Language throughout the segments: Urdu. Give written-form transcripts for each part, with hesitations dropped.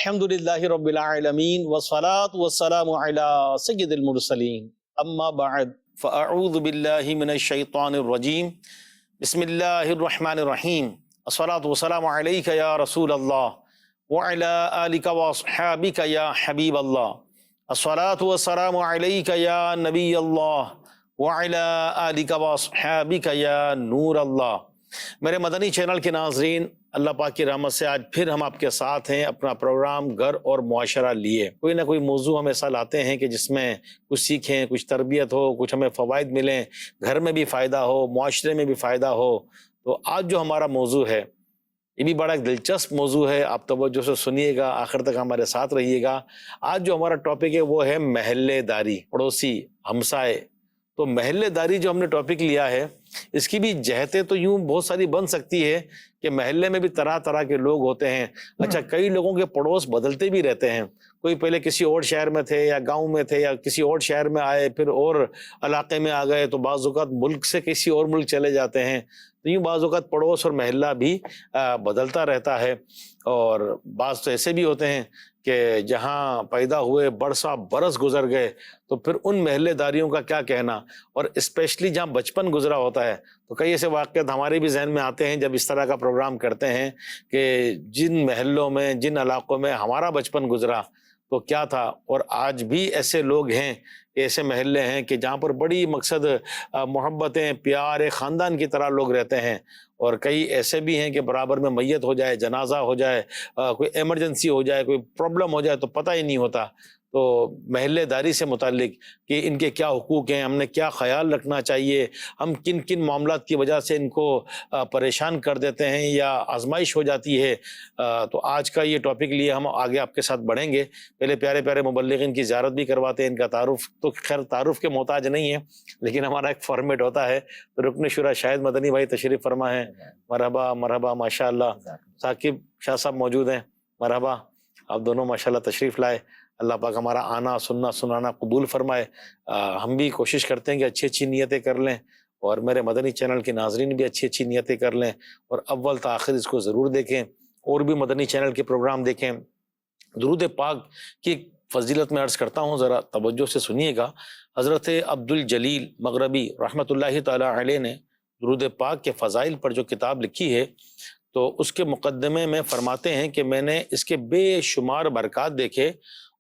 الحمدللہ رب العالمین والصلاة والسلام علی سید المرسلین اما بعد فاعوذ باللہ من الشیطان الرجیم بسم اللہ الرحمن الرحیم الصلاة والسلام علیک یا رسول اللہ وعلی آلک واصحابک یا حبیب اللہ الصلاة والسلام علیک یا نبی اللہ وعلی آلک واصحابک یا نور اللہ۔ میرے مدنی چینل کے ناظرین، اللہ پاک کی رحمت سے آج پھر ہم آپ کے ساتھ ہیں اپنا پروگرام گھر اور معاشرہ لیے۔ کوئی نہ کوئی موضوع ہم ایسا لاتے ہیں کہ جس میں کچھ سیکھیں، کچھ تربیت ہو، کچھ ہمیں فوائد ملیں، گھر میں بھی فائدہ ہو، معاشرے میں بھی فائدہ ہو۔ تو آج جو ہمارا موضوع ہے یہ بھی بڑا ایک دلچسپ موضوع ہے، آپ توجہ سے سنیے گا، آخر تک ہمارے ساتھ رہیے گا۔ آج جو ہمارا ٹاپک ہے وہ ہے محلے داری، پڑوسی، ہمسائے۔ تو محلے داری جو ہم نے ٹاپک لیا ہے اس کی بھی جہتیں تو یوں بہت ساری بن سکتی ہے کہ محلے میں بھی طرح طرح کے لوگ ہوتے ہیں۔ اچھا، کئی لوگوں کے پڑوس بدلتے بھی رہتے ہیں، کوئی پہلے کسی اور شہر میں تھے یا گاؤں میں تھے یا کسی اور شہر میں آئے، پھر اور علاقے میں آ گئے، تو بعض اوقات ملک سے کسی اور ملک چلے جاتے ہیں۔ تو یوں بعض اوقات پڑوس اور محلہ بھی بدلتا رہتا ہے، اور بعض تو ایسے بھی ہوتے ہیں کہ جہاں پیدا ہوئے برسا برس گزر گئے، تو پھر ان محلے داریوں کا کیا کہنا، اور اسپیشلی جہاں بچپن گزرا ہوتا ہے۔ تو کئی ایسے واقعات ہمارے بھی ذہن میں آتے ہیں جب اس طرح کا پروگرام کرتے ہیں کہ جن محلوں میں، جن علاقوں میں ہمارا بچپن گزرا تو کیا تھا، اور آج بھی ایسے لوگ ہیں، ایسے محلے ہیں کہ جہاں پر بڑی مقصد محبتیں، پیار، ایک خاندان کی طرح لوگ رہتے ہیں۔ اور کئی ایسے بھی ہیں کہ برابر میں میت ہو جائے، جنازہ ہو جائے، کوئی ایمرجنسی ہو جائے، کوئی پرابلم ہو جائے تو پتہ ہی نہیں ہوتا۔ تو محلے داری سے متعلق کہ ان کے کیا حقوق ہیں، ہم نے کیا خیال رکھنا چاہیے، ہم کن کن معاملات کی وجہ سے ان کو پریشان کر دیتے ہیں یا آزمائش ہو جاتی ہے۔ تو آج کا یہ ٹاپک لیے ہم آگے آپ کے ساتھ بڑھیں گے۔ پہلے پیارے پیارے مبلغین کی زیارت بھی کرواتے ہیں، ان کا تعارف تو خیر تعارف کے محتاج نہیں ہے، لیکن ہمارا ایک فارمیٹ ہوتا ہے۔ تو رکن شورا شاہد مدنی بھائی تشریف فرما ہے، مرحبا مرحبا، ماشاءاللہ۔ ثاقب شاہ صاحب موجود ہیں، مرحبا، آپ دونوں ماشاءاللہ تشریف لائے۔ اللہ پاک ہمارا آنا، سننا، سنانا قبول فرمائے۔ ہم بھی کوشش کرتے ہیں کہ اچھی اچھی نیتیں کر لیں، اور میرے مدنی چینل کے ناظرین بھی اچھی اچھی نیتیں کر لیں، اور اول تا آخر اس کو ضرور دیکھیں، اور بھی مدنی چینل کے پروگرام دیکھیں۔ درود پاک کی فضیلت میں عرض کرتا ہوں، ذرا توجہ سے سنیے گا۔ حضرت عبد الجلیل مغربی رحمۃ اللہ تعالی علیہ نے درود پاک کے فضائل پر جو کتاب لکھی ہے، تو اس کے مقدمے میں فرماتے ہیں کہ میں نے اس کے بے شمار برکات دیکھے،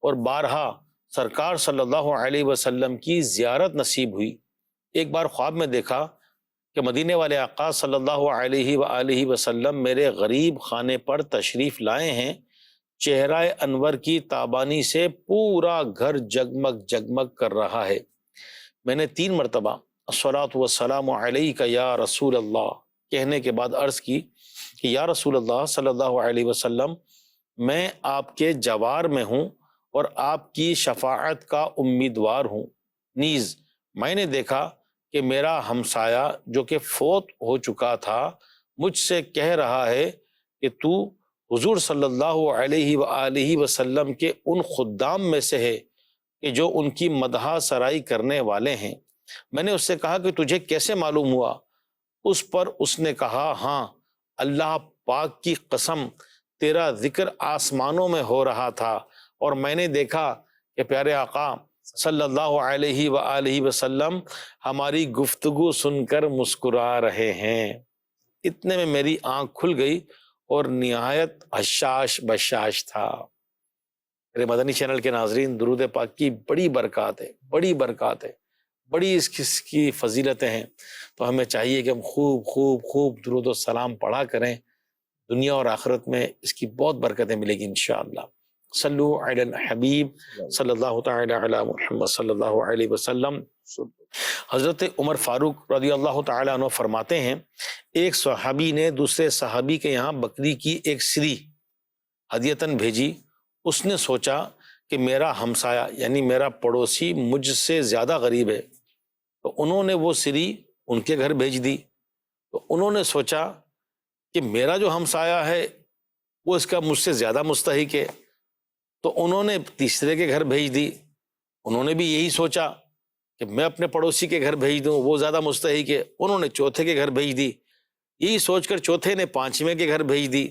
اور بارہا سرکار صلی اللہ علیہ وسلم کی زیارت نصیب ہوئی۔ ایک بار خواب میں دیکھا کہ مدینے والے آقا صلی اللہ علیہ وآلہ وسلم میرے غریب خانے پر تشریف لائے ہیں، چہرہ انور کی تابانی سے پورا گھر جگمگ جگمگ کر رہا ہے۔ میں نے 3 مرتبہ الصلاۃ والسلام علیک یا رسول اللہ کہنے کے بعد عرض کی کہ یا رسول اللہ صلی اللہ علیہ وسلم، میں آپ کے جوار میں ہوں اور آپ کی شفاعت کا امیدوار ہوں۔ نیز میں نے دیکھا کہ میرا ہمسایہ جو کہ فوت ہو چکا تھا مجھ سے کہہ رہا ہے کہ تو حضور صلی اللہ علیہ وآلہ وسلم کے ان خدام میں سے ہے کہ جو ان کی مدح سرائی کرنے والے ہیں۔ میں نے اس سے کہا کہ تجھے کیسے معلوم ہوا؟ اس پر اس نے کہا، ہاں، اللہ پاک کی قسم، تیرا ذکر آسمانوں میں ہو رہا تھا، اور میں نے دیکھا کہ پیارے آقا صلی اللہ علیہ وآلہ وسلم ہماری گفتگو سن کر مسکرا رہے ہیں۔ اتنے میں میری آنکھ کھل گئی اور نہایت حشاش بشاش تھا۔ میرے مدنی چینل کے ناظرین، درود پاک کی بڑی برکات ہے، بڑی برکات ہے، بڑی اس کی فضیلتیں ہیں۔ تو ہمیں چاہیے کہ ہم خوب خوب خوب درود و سلام پڑھا کریں، دنیا اور آخرت میں اس کی بہت برکتیں ملے گی انشاءاللہ۔ صلو علی الحبیب صلی اللہ تعالی علی محمد صلی اللہ علیہ وسلم۔ حضرت عمر فاروق رضی اللہ تعالی عنہ فرماتے ہیں، ایک صحابی نے دوسرے صحابی کے یہاں بکری کی ایک سری ہدیتاً بھیجی۔ اس نے سوچا کہ میرا ہمسایہ یعنی میرا پڑوسی مجھ سے زیادہ غریب ہے، تو انہوں نے وہ سری ان کے گھر بھیج دی۔ تو انہوں نے سوچا کہ میرا جو ہمسایہ ہے وہ اس کا مجھ سے زیادہ مستحق ہے، تو انہوں نے تیسرے کے گھر بھیج دی۔ انہوں نے بھی یہی سوچا کہ میں اپنے پڑوسی کے گھر بھیج دوں، وہ زیادہ مستحق ہے، انہوں نے چوتھے کے گھر بھیج دی۔ یہی سوچ کر چوتھے نے 5ویں کے گھر بھیج دی،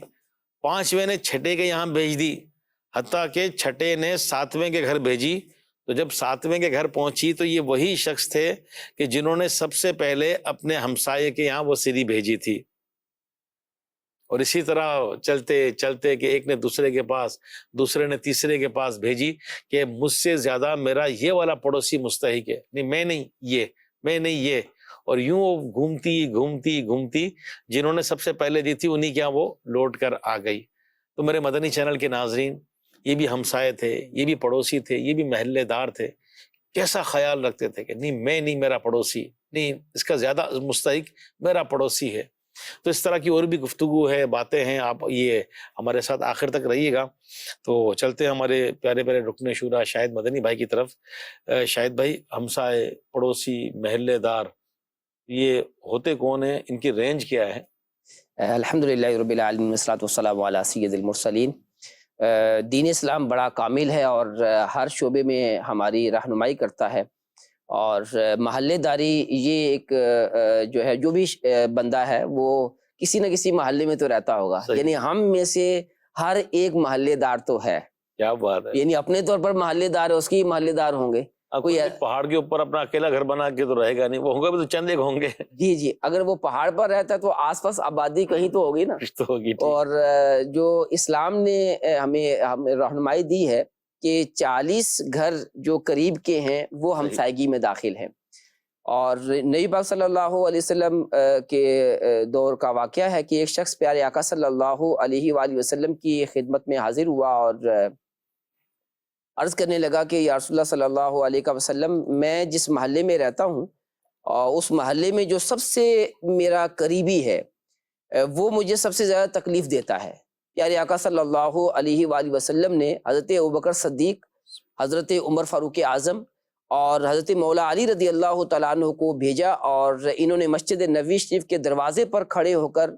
5ویں نے 6ٹھے کے یہاں بھیج دی۔ حتیٰ کہ چھٹے نے ساتویں کے گھر بھیجی، تو جب ساتویں کے گھر پہنچی تو یہ وہی شخص تھے کہ جنہوں نے سب سے پہلے اپنے ہمسائے کے یہاں وہ سیدھی بھیجی تھی۔ اور اسی طرح چلتے چلتے کہ ایک نے دوسرے کے پاس، دوسرے نے تیسرے کے پاس بھیجی کہ مجھ سے زیادہ میرا یہ والا پڑوسی مستحق ہے، نہیں میں نہیں یہ، میں نہیں یہ، اور یوں وہ گھومتی گھومتی گھومتی جنہوں نے سب سے پہلے دی تھی انہی کے یہاں وہ لوٹ کر آ گئی۔ تو میرے مدنی چینل کے ناظرین، یہ بھی ہمسائے تھے، یہ بھی پڑوسی تھے، یہ بھی محلے دار تھے، کیسا خیال رکھتے تھے کہ نہیں میں نہیں، میرا پڑوسی نہیں، اس کا زیادہ مستحق میرا پڑوسی ہے۔ تو اس طرح کی اور بھی گفتگو ہے، باتیں ہیں، آپ یہ ہمارے ساتھ آخر تک رہیے گا۔ تو چلتے ہیں ہمارے پیارے پیارے رکن شورا شاہد مدنی بھائی کی طرف۔ شاہد بھائی، ہمسائے، پڑوسی، محلے دار، یہ ہوتے کون ہیں، ان کی رینج کیا ہے؟ الحمدللہ رب العالمین والصلاۃ والسلام علی سید المرسلین۔ دین اسلام بڑا کامل ہے اور ہر شعبے میں ہماری رہنمائی کرتا ہے، اور محلے داری یہ ایک جو ہے، جو بھی بندہ ہے وہ کسی نہ کسی محلے میں تو رہتا ہوگا، یعنی ہم میں سے ہر ایک محلے دار تو ہے۔ کیا بات ہے! یعنی اپنے طور پر محلے دار ہے، اس کی محلے دار ہوں گے۔ کوئی پہاڑ کے اوپر اپنا اکیلا گھر بنا کے تو رہے گا نہیں، وہ ہوں گے بھی تو چند ایک ہوں گے۔ جی جی، اگر وہ پہاڑ پر رہتا ہے تو آس پاس آبادی کہیں تو ہوگی نا، تو ہوگی۔ اور جو اسلام نے ہمیں رہنمائی دی ہے کہ 40 گھر جو قریب کے ہیں وہ ہمسائیگی میں داخل ہیں، اور نبی پاک صلی اللہ علیہ وسلم کے دور کا واقعہ ہے کہ ایک شخص پیارے آقا صلی اللہ علیہ وآلہ وسلم کی خدمت میں حاضر ہوا اور عرض کرنے لگا کہ یا رسول اللہ صلی اللہ علیہ وسلم، میں جس محلے میں رہتا ہوں اس محلے میں جو سب سے میرا قریبی ہے وہ مجھے سب سے زیادہ تکلیف دیتا ہے۔ پیارے آقا صلی اللہ علیہ وآلہ وسلم نے حضرت ابوبکر صدیق، حضرت عمر فاروق اعظم اور حضرت مولا علی رضی اللہ تعالیٰ عنہ کو بھیجا، اور انہوں نے مسجد نبوی شریف کے دروازے پر کھڑے ہو کر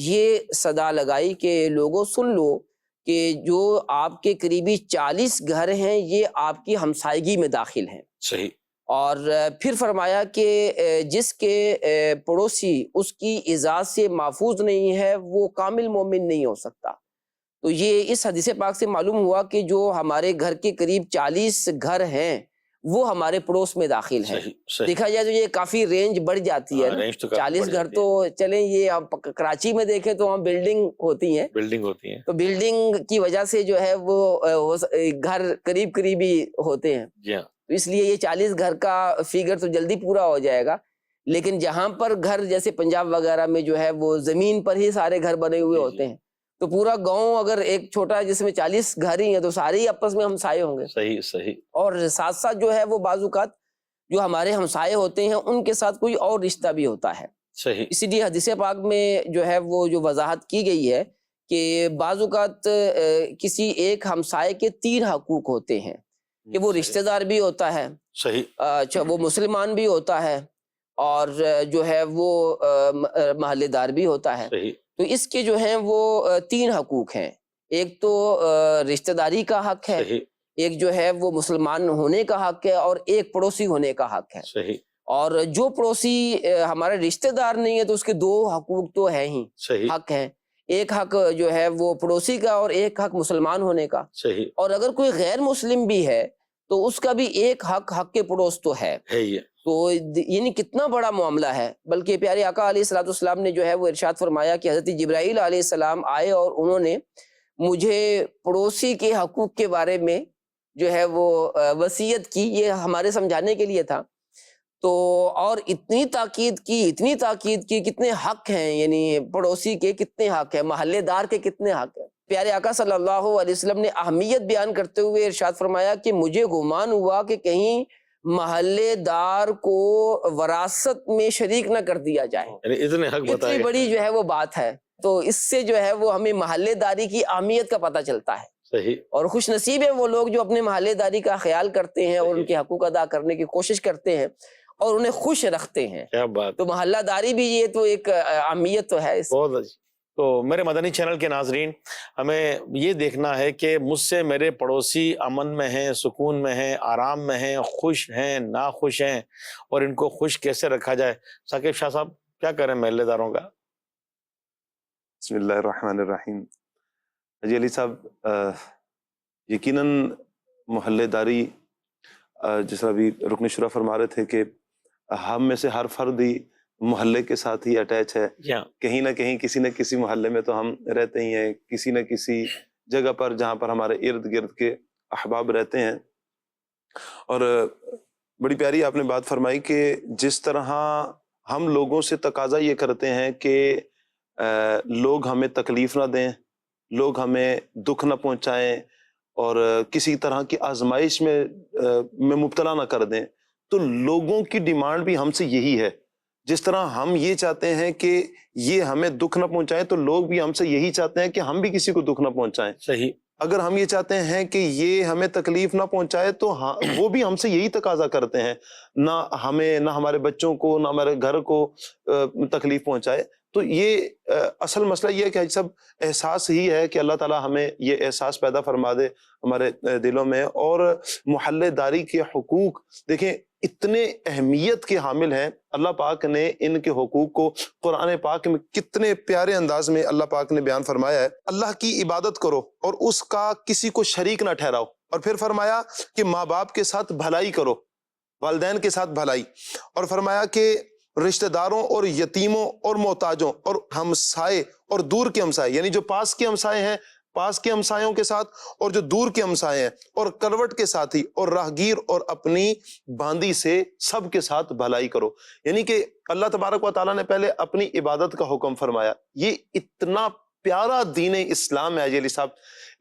یہ صدا لگائی کہ لوگوں سن لو کہ جو آپ کے قریبی 40 گھر ہیں یہ آپ کی ہمسائیگی میں داخل ہیں۔ صحیح۔ اور پھر فرمایا کہ جس کے پڑوسی اس کی اذا سے محفوظ نہیں ہے وہ کامل مومن نہیں ہو سکتا۔ تو یہ اس حدیث پاک سے معلوم ہوا کہ جو ہمارے گھر کے قریب 40 گھر ہیں وہ ہمارے پڑوس میں داخل ہیں۔ دیکھا جائے تو یہ کافی رینج بڑھ جاتی ہے نا، 40 گھر تو چلیں، یہ کراچی میں دیکھیں تو وہاں بلڈنگ ہوتی ہیں، تو بلڈنگ کی وجہ سے جو ہے وہ گھر قریب قریبی ہوتے ہیں، تو اس لیے یہ 40 گھر کا فیگر تو جلدی پورا ہو جائے گا۔ لیکن جہاں پر گھر جیسے پنجاب وغیرہ میں جو ہے وہ زمین پر ہی سارے گھر بنے ہوئے ہوتے ہیں، تو پورا گاؤں اگر ایک چھوٹا جس میں 40 گھر ہی ہیں تو سارے ہی آپس میں ہمسائے ہوں گے۔ صحیح صحیح۔ اور ساتھ ساتھ جو ہے وہ بعض اوقات جو ہمارے ہمسائے ہوتے ہیں ان کے ساتھ کوئی اور رشتہ بھی ہوتا ہے۔ صحیح۔ اسی لیے حدیث پاک میں جو ہے وہ جو وضاحت کی گئی ہے کہ بعض اوقات کسی ایک ہمسائے کے 3 حقوق ہوتے ہیں، کہ وہ رشتہ دار بھی ہوتا ہے، صحیح، اچھا وہ مسلمان بھی ہوتا ہے، اور جو ہے وہ محلے دار بھی ہوتا ہے۔ صحیح۔ تو اس کے جو ہیں وہ 3 حقوق ہیں، ایک تو رشتہ داری کا حق ہے، صحیح، ایک جو ہے وہ مسلمان ہونے کا حق ہے، اور ایک پڑوسی ہونے کا حق ہے۔ صحیح۔ اور جو پڑوسی ہمارا رشتہ دار نہیں ہے تو اس کے 2 حقوق تو ہیں ہی، صحیح، حق ہیں، ایک حق جو ہے وہ پڑوسی کا اور ایک حق مسلمان ہونے کا۔ صحیح۔ اور اگر کوئی غیر مسلم بھی ہے تو اس کا بھی ایک حق کے پڑوس تو ہے۔ تو یعنی کتنا بڑا معاملہ ہے۔ بلکہ پیارے آقا علیہ الصلوۃ والسلام نے جو ہے وہ ارشاد فرمایا کہ حضرت جبرائیل علیہ السلام آئے اور انہوں نے مجھے پڑوسی کے حقوق کے بارے میں جو ہے وہ وصیت کی، یہ ہمارے سمجھانے کے لیے تھا۔ تو اور اتنی تاکید کی کتنے حق ہیں، یعنی پڑوسی کے کتنے حق ہیں، محلے دار کے کتنے حق ہیں۔ پیارے آقا صلی اللہ علیہ وسلم نے اہمیت بیان کرتے ہوئے ارشاد فرمایا کہ مجھے گمان ہوا کہ کہیں محلے دار کو وراثت میں شریک نہ کر دیا جائے، یعنی اتنے حق بتائے، اتنی بڑی جو ہے وہ بات ہے۔ تو اس سے جو ہے وہ ہمیں محلے داری کی اہمیت کا پتہ چلتا ہے۔ صحیح۔ اور اور خوش نصیب ہے وہ لوگ جو اپنے محلے داری کا خیال کرتے ہیں اور ان کے حقوق ادا کرنے کی کوشش کرتے ہیں اور انہیں خوش رکھتے ہیں۔ کیا بات! تو محلہ داری بھی یہ تو ایک اہمیت تو ہے اس۔ بہت اچھی۔ تو میرے مدنی چینل کے ناظرین، ہمیں یہ دیکھنا ہے کہ مجھ سے میرے پڑوسی امن میں ہیں، سکون میں ہیں، آرام میں ہیں، خوش ہیں، ناخوش ہیں، اور ان کو خوش کیسے رکھا جائے۔ ثاقب شاہ صاحب کیا کریں محلے داروں کا؟ بسم اللہ الرحمن الرحیم۔ جی علی صاحب، یقیناً محلے داری جس طرح بھی رکن شورا فرما رہے تھے کہ ہم میں سے ہر فرد ہی محلے کے ساتھ ہی اٹیچ ہے، کہیں نہ کہیں کسی نہ کسی محلے میں تو ہم رہتے ہی ہیں، کسی نہ کسی جگہ پر جہاں پر ہمارے ارد گرد کے احباب رہتے ہیں۔ اور بڑی پیاری آپ نے بات فرمائی کہ جس طرح ہم لوگوں سے تقاضا یہ کرتے ہیں کہ لوگ ہمیں تکلیف نہ دیں، لوگ ہمیں دکھ نہ پہنچائیں اور کسی طرح کی آزمائش میں مبتلا نہ کر دیں، تو لوگوں کی ڈیمانڈ بھی ہم سے یہی ہے۔ جس طرح ہم یہ چاہتے ہیں کہ یہ ہمیں دکھ نہ پہنچائیں، تو لوگ بھی ہم سے یہی چاہتے ہیں کہ ہم بھی کسی کو دکھ نہ پہنچائیں۔ صحیح۔ اگر ہم یہ چاہتے ہیں کہ یہ ہمیں تکلیف نہ پہنچائے تو وہ بھی ہم سے یہی تقاضا کرتے ہیں، نہ ہمیں، نہ ہمارے بچوں کو، نہ ہمارے گھر کو تکلیف پہنچائے۔ تو یہ اصل مسئلہ یہ ہے کہ سب احساس ہی ہے کہ اللہ تعالیٰ ہمیں یہ احساس پیدا فرما دے ہمارے دلوں میں۔ اور محلے داری کے حقوق دیکھیں اتنے اہمیت کے حامل ہیں، اللہ پاک نے ان کے حقوق کو قرآن پاک میں کتنے پیارے انداز میں اللہ پاک نے بیان فرمایا ہے۔ اللہ کی عبادت کرو اور اس کا کسی کو شریک نہ ٹھہراؤ، اور پھر فرمایا کہ ماں باپ کے ساتھ بھلائی کرو، والدین کے ساتھ بھلائی، اور فرمایا کہ رشتہ داروں اور یتیموں اور محتاجوں اور ہمسائے اور دور کے ہمسائے، یعنی جو پاس کے ہمسائے ہیں پاس کے ہمسایوں کے ساتھ، اور جو دور کے ہمسائے ہیں، اور کروٹ کے ساتھی اور راہگیر اور اپنی باندی سے سب کے ساتھ بھلائی کرو۔ یعنی کہ اللہ تبارک و تعالیٰ نے پہلے اپنی عبادت کا حکم فرمایا۔ یہ اتنا پیارا دین اسلام ہے علی صاحب،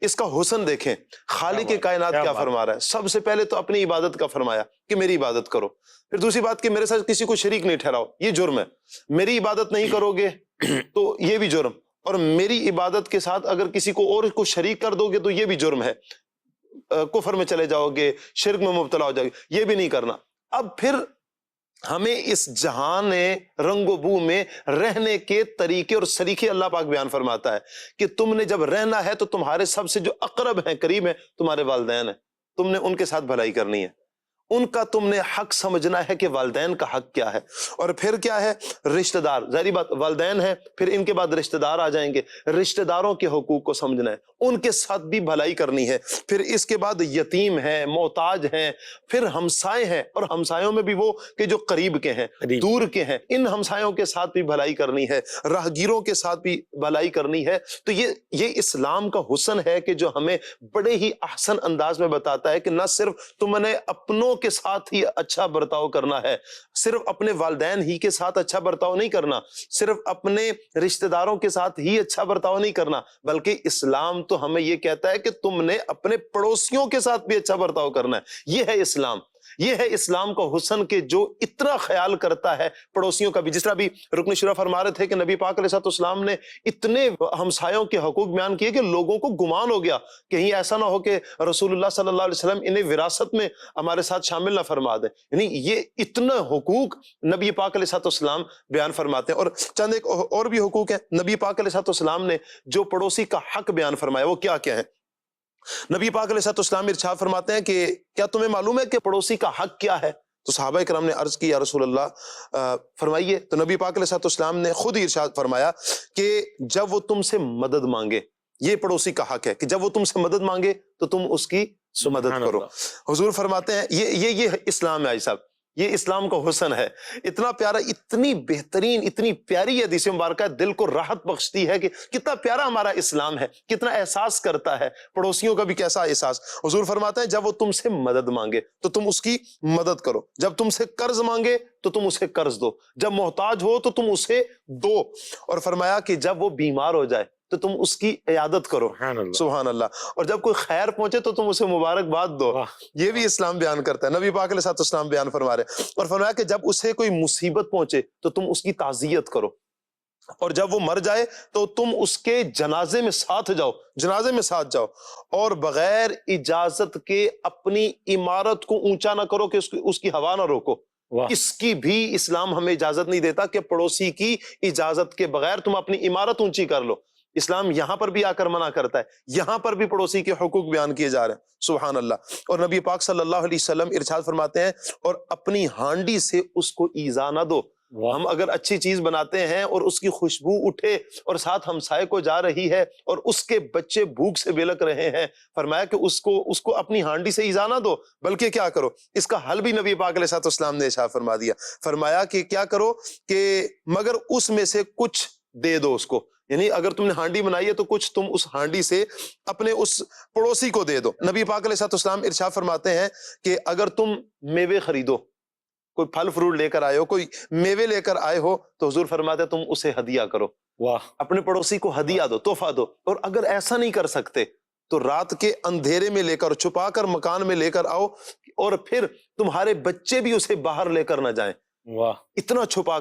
اس کا حسن دیکھیں، خالق کائنات کیا فرما رہا ہے۔ سب سے پہلے تو اپنی عبادت کا فرمایا کہ میری عبادت کرو، پھر دوسری بات کہ میرے ساتھ کسی کو شریک نہیں ٹھہراؤ، یہ جرم ہے۔ میری عبادت نہیں کرو گے تو یہ بھی جرم، اور میری عبادت کے ساتھ اگر کسی کو اور کو شریک کر دو گے تو یہ بھی جرم ہے، کفر میں چلے جاؤ گے، شرک میں مبتلا ہو جاؤ گے، یہ بھی نہیں کرنا۔ اب پھر ہمیں اس جہان رنگ و بو میں رہنے کے طریقے اور سلیقے اللہ پاک بیان فرماتا ہے کہ تم نے جب رہنا ہے تو تمہارے سب سے جو اقرب ہیں، قریب ہیں، تمہارے والدین ہیں، تم نے ان کے ساتھ بھلائی کرنی ہے، ان کا تم نے حق سمجھنا ہے کہ والدین کا حق کیا ہے۔ اور پھر کیا ہے؟ رشتہ دار، ظاہری بات والدین ہیں، پھر ان کے بعد رشتہ دار آ جائیں گے، رشتہ داروں کے حقوق کو سمجھنا ہے، ان کے ساتھ بھی بھلائی کرنی ہے۔ پھر اس کے بعد یتیم ہیں، محتاج ہیں، پھر ہمسائے ہیں، اور ہمسایوں میں بھی وہ کہ جو قریب کے ہیں، دور کے ہیں، ان ہمسایوں کے ساتھ بھی بھلائی کرنی ہے، راہگیروں کے ساتھ بھی بھلائی کرنی ہے۔ تو یہ اسلام کا حسن ہے کہ جو ہمیں بڑے ہی احسن انداز میں بتاتا ہے کہ نہ صرف تم نے اپنوں کے ساتھ ہی اچھا برتاؤ کرنا ہے، صرف اپنے والدین ہی کے ساتھ اچھا برتاؤ نہیں کرنا، صرف اپنے رشتہ داروں کے ساتھ ہی اچھا برتاؤ نہیں کرنا، بلکہ اسلام تو ہمیں یہ کہتا ہے کہ تم نے اپنے پڑوسیوں کے ساتھ بھی اچھا برتاؤ کرنا ہے۔ یہ ہے اسلام، یہ ہے اسلام کا حسن کہ جو اتنا خیال کرتا ہے پڑوسیوں کا بھی۔ جس طرح بھی رکن شورا فرما رہے تھے کہ نبی پاک علیہ السلام نے اتنے ہمسایوں کے حقوق بیان کیے کہ لوگوں کو گمان ہو گیا، کہیں ایسا نہ ہو کہ رسول اللہ صلی اللہ علیہ وسلم انہیں وراثت میں ہمارے ساتھ شامل نہ فرما دیں۔ یعنی یہ اتنا حقوق نبی پاک علیہ السلام بیان فرماتے ہیں۔ اور چند ایک اور بھی حقوق ہیں نبی پاک علیہ السلام نے جو پڑوسی کا حق بیان فرمایا، وہ کیا کیا ہے؟ نبی پاک علیہ السلام ارشاد فرماتے ہیں کہ کیا تمہیں معلوم ہے کہ پڑوسی کا حق کیا ہے؟ تو صحابہ کرام نے عرض کی یا رسول اللہ فرمائیے۔ تو نبی پاک علیہ السلام نے خود ہی ارشاد فرمایا کہ جب وہ تم سے مدد مانگے، یہ پڑوسی کا حق ہے کہ جب وہ تم سے مدد مانگے تو تم اس کی مدد کرو۔ حضور فرماتے ہیں یہ اسلام ہے آئی صاحب، یہ اسلام کا حسن ہے۔ اتنا پیارا، اتنی بہترین، اتنی پیاری حدیث مبارکہ دل کو راحت بخشتی ہے کہ کتنا پیارا ہمارا اسلام ہے، کتنا احساس کرتا ہے پڑوسیوں کا بھی کیسا احساس۔ حضور فرماتے ہیں جب وہ تم سے مدد مانگے تو تم اس کی مدد کرو، جب تم سے قرض مانگے تو تم اسے قرض دو، جب محتاج ہو تو تم اسے دو، اور فرمایا کہ جب وہ بیمار ہو جائے تو تم اس کی عیادت کرو۔ سبحان اللہ۔ اور جب کوئی خیر پہنچے تو تم اسے مبارکباد دو۔ یہ بھی اسلام بیان کرتا ہے، نبی پاک علیہ السلام بیان فرما رہے۔ اور فرمایا کہ جب اسے کوئی مصیبت پہنچے تو تم اس کی تعزیت کرو، اور جب وہ مر جائے تو تم اس کے جنازے میں ساتھ جاؤ، اور بغیر اجازت کے اپنی عمارت کو اونچا نہ کرو کہ اس کی ہوا نہ روکو۔ اس کی بھی اسلام ہمیں اجازت نہیں دیتا کہ پڑوسی کی اجازت کے بغیر تم اپنی عمارت اونچی کر لو۔ اسلام یہاں پر بھی آ کر منع کرتا ہے، یہاں پر بھی پڑوسی کے حقوق بیان کیے جا رہے ہیں۔ سبحان اللہ۔ اور نبی پاک صلی اللہ علیہ وسلم ارشاد فرماتے ہیں اور اپنی ہانڈی سے اس کو ایذا نہ دو، ہم اگر اچھی چیز بناتے ہیں اور اس کی خوشبو اٹھے اور ساتھ ہمسائے کو جا رہی ہے اور اس کے بچے بھوک سے بلک رہے ہیں، فرمایا کہ اس کو اپنی ہانڈی سے ایذا نہ دو، بلکہ کیا کرو، اس کا حل بھی نبی پاک علیہ السلام نے ارشاد فرما دیا، فرمایا کہ کیا کرو کہ مگر اس میں سے کچھ دے دو اس کو، یعنی اگر تم نے ہانڈی بنائی ہے تو کچھ تم اس ہانڈی سے اپنے اس پڑوسی کو دے دو۔ نبی پاک علیہ السلام ارشاد فرماتے ہیں کہ اگر تم میوے خریدو، کوئی پھل فروٹ لے کر آئے ہو، کوئی میوے لے کر آئے ہو، تو حضور فرماتے ہیں تم اسے ہدیہ کرو، واہ، اپنے پڑوسی کو ہدیہ دو، تحفہ دو۔ اور اگر ایسا نہیں کر سکتے تو رات کے اندھیرے میں لے کر، چھپا کر مکان میں لے کر آؤ، اور پھر تمہارے بچے بھی اسے باہر لے کر نہ جائیں، واہ، اتنا چھپا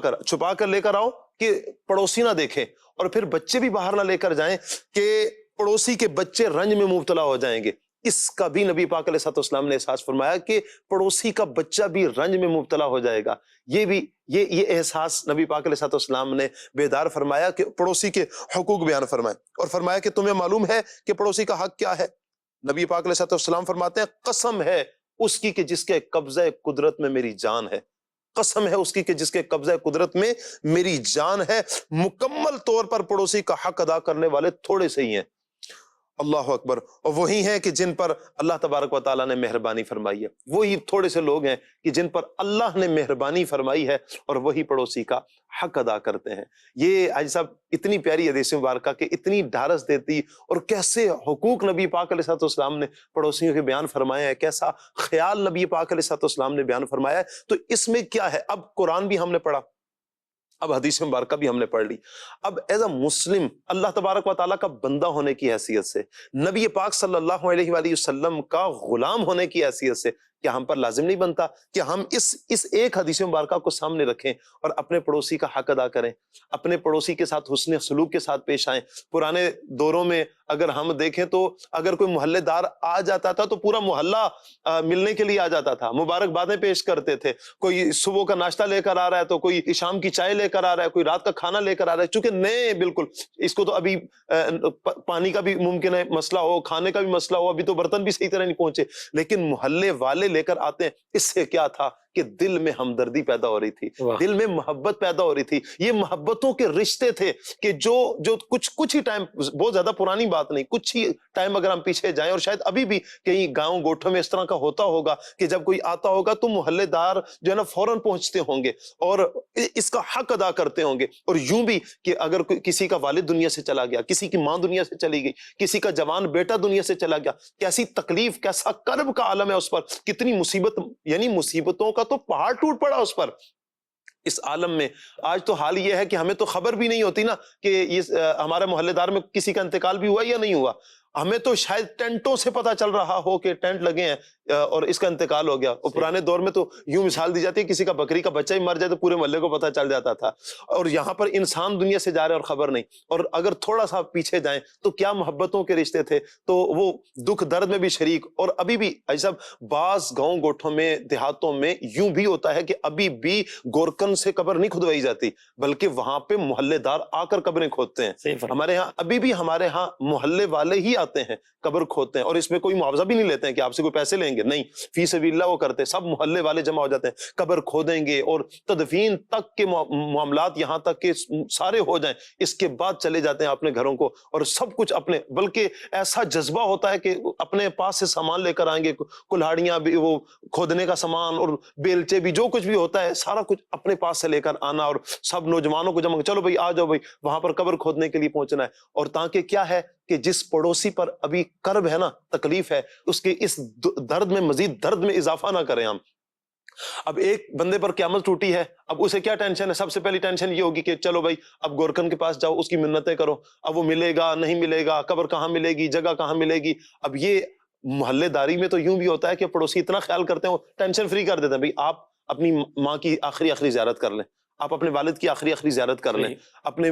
کر لے کر آؤ کہ پڑوسی نہ دیکھیں، اور پھر بچے بھی باہر نہ لے کر جائیں کہ پڑوسی کے بچے رنج میں مبتلا ہو جائیں گے۔ اس کا بھی نبی پاک علیہ السلام نے احساس فرمایا کہ پڑوسی کا بچہ بھی رنج میں مبتلا ہو جائے گا، یہ احساس نبی پاک علیہ السلام نے بیدار فرمایا کہ پڑوسی کے حقوق بیان فرمائے، اور فرمایا کہ تمہیں معلوم ہے کہ پڑوسی کا حق کیا ہے؟ نبی پاک علیہ السلام فرماتے ہیں قسم ہے اس کی کہ جس کے قبضہ قدرت میں میری جان ہے، قسم ہے اس کی کہ جس کے قبضہ قدرت میں میری جان ہے، مکمل طور پر پڑوسی کا حق ادا کرنے والے تھوڑے سے ہی ہیں۔ اللہ اکبر۔ اور وہی ہیں کہ جن پر اللہ تبارک و تعالیٰ نے مہربانی فرمائی ہے، وہی تھوڑے سے لوگ ہیں کہ جن پر اللہ نے مہربانی فرمائی ہے، اور وہی پڑوسی کا حق ادا کرتے ہیں۔ یہ حاجی صاحب اتنی پیاری حدیث مبارکہ کہ اتنی ڈھارس دیتی، اور کیسے حقوق نبی پاک علیہ السلام نے پڑوسیوں کے بیان فرمایا ہے، کیسا خیال نبی پاک علیہ السلام نے بیان فرمایا ہے۔ تو اس میں کیا ہے، اب قرآن بھی ہم نے پڑھا، اب حدیث مبارکہ بھی ہم نے پڑھ لی، اب ایز اے مسلم اللہ تبارک و تعالیٰ کا بندہ ہونے کی حیثیت سے، نبی پاک صلی اللہ علیہ وآلہ وسلم کا غلام ہونے کی حیثیت سے، کیا ہم پر لازم نہیں بنتا کہ ہم اس ایک حدیث مبارکہ کو سامنے رکھیں اور اپنے پڑوسی کا حق ادا کریں، اپنے پڑوسی کے ساتھ حسن سلوک کے ساتھ پیش آئیں؟ پرانے دوروں میں اگر ہم دیکھیں تو اگر کوئی محلے دار آ جاتا تھا تو پورا محلہ ملنے کے لیے آ جاتا تھا، مبارکبادیں پیش کرتے تھے، کوئی صبح کا ناشتہ لے کر آ رہا ہے تو کوئی شام کی چائے لے کر آ رہا ہے، کوئی رات کا کھانا لے کر آ رہا ہے، چونکہ نئے بالکل، اس کو تو ابھی پانی کا بھی ممکن ہے مسئلہ ہو، کھانے کا بھی مسئلہ ہو، ابھی تو برتن بھی صحیح طرح نہیں پہنچے، لیکن محلے والے لے کر آتے ہیں۔ اس سے کیا تھا کہ دل میں ہمدردی پیدا ہو رہی تھی، دل میں محبت پیدا ہو رہی تھی، یہ محبتوں کے رشتے تھے کہ جو کچھ ہی ٹائم، بہت زیادہ پرانی بات نہیں، کچھ ہی ٹائم اگر ہم پیچھے جائیں، اور شاید ابھی بھی کہیں گاؤں گوٹھوں میں اس طرح کا ہوتا ہوگا کہ جب کوئی آتا ہوگا تو محلے دار جو ہے نا فوراً پہنچتے ہوں گے اور اس کا حق ادا کرتے ہوں گے۔ اور یوں بھی کہ اگر کسی کا والد دنیا سے چلا گیا، کسی کی ماں دنیا سے چلی گئی، کسی کا جوان بیٹا دنیا سے چلا گیا، کیسی تکلیف، کیسا کرب کا عالم ہے اس پر، کتنی مصیبت، یعنی مصیبتوں کا تو پہاڑ ٹوٹ پڑا اس پر۔ اس عالم میں آج تو حال یہ ہے کہ ہمیں تو خبر بھی نہیں ہوتی نا کہ یہ ہمارے محلے دار میں کسی کا انتقال بھی ہوا یا نہیں ہوا، ہمیں تو شاید ٹینٹوں سے پتہ چل رہا ہو کہ ٹینٹ لگے ہیں اور اس کا انتقال ہو گیا۔ اور پرانے دور میں تو یوں مثال دی جاتی ہے، کسی کا بکری کا بچہ ہی مر جائے تو پورے محلے کو پتہ چل جاتا تھا، اور یہاں پر انسان دنیا سے جا رہے اور خبر نہیں۔ اور اگر تھوڑا سا پیچھے جائیں تو کیا محبتوں کے رشتے تھے، تو وہ دکھ درد میں بھی شریک۔ اور ابھی بھی ایسا بعض گاؤں گوٹھوں میں، دیہاتوں میں یوں بھی ہوتا ہے کہ ابھی بھی گورکن سے قبر نہیں کھدوائی جاتی، بلکہ وہاں پہ محلے دار آ کر قبریں کھودتے ہیں۔ ہمارے ہاں ابھی بھی ہمارے ہاں محلے والے ہی آتے ہیں، قبر کھودتے ہیں، اور اس میں کوئی معاوضہ بھی نہیں لیتے ہیں کہ آپ سے کوئی پیسے لیں گے، نہیں، فی سبیل اللہ وہ کرتے، سب محلے والے جمع ہو جاتے ہیں، قبر کھودیں گے، اور تدفین تک کے معاملات یہاں تک کہ سارے ہو جائیں، اس کے بعد چلے جاتے ہیں اپنے گھروں کو، اور سب کچھ اپنے، بلکہ ایسا جذبہ ہوتا ہے کہ اپنے پاس سے سامان لے کر آئیں گے، کلہاڑیاں بھی، وہ کھودنے کا سامان اور بیلچے بھی، جو کچھ بھی ہوتا ہے سارا کچھ اپنے پاس سے لے کر آنا، اور سب نوجوانوں کو جمع، چلو بھائی آ جاؤ بھائی، وہاں پر قبر کھودنے کے لیے پہنچنا ہے۔ اور تاکہ کیا ہے کہ جس پڑوسی پر ابھی کرب ہے نا، تکلیف ہے، اس کے اس درد میں مزید درد میں اضافہ نہ کریں ہم۔ اب ایک بندے پر قیامت ٹوٹی ہے، اب اسے کیا ٹینشن ہے؟ سب سے پہلی ٹینشن یہ ہوگی کہ چلو بھائی اب گورکن کے پاس جاؤ، اس کی منتیں کرو، اب وہ ملے گا نہیں ملے گا، قبر کہاں ملے گی، جگہ کہاں ملے گی۔ اب یہ محلے داری میں تو یوں بھی ہوتا ہے کہ پڑوسی اتنا خیال کرتے ہیں، وہ ٹینشن فری کر دیتے ہیں، بھائی آپ اپنی ماں کی آخری زیارت کر لیں، آپ اپنے والد کی آخری زیارت کر لیں، اپنے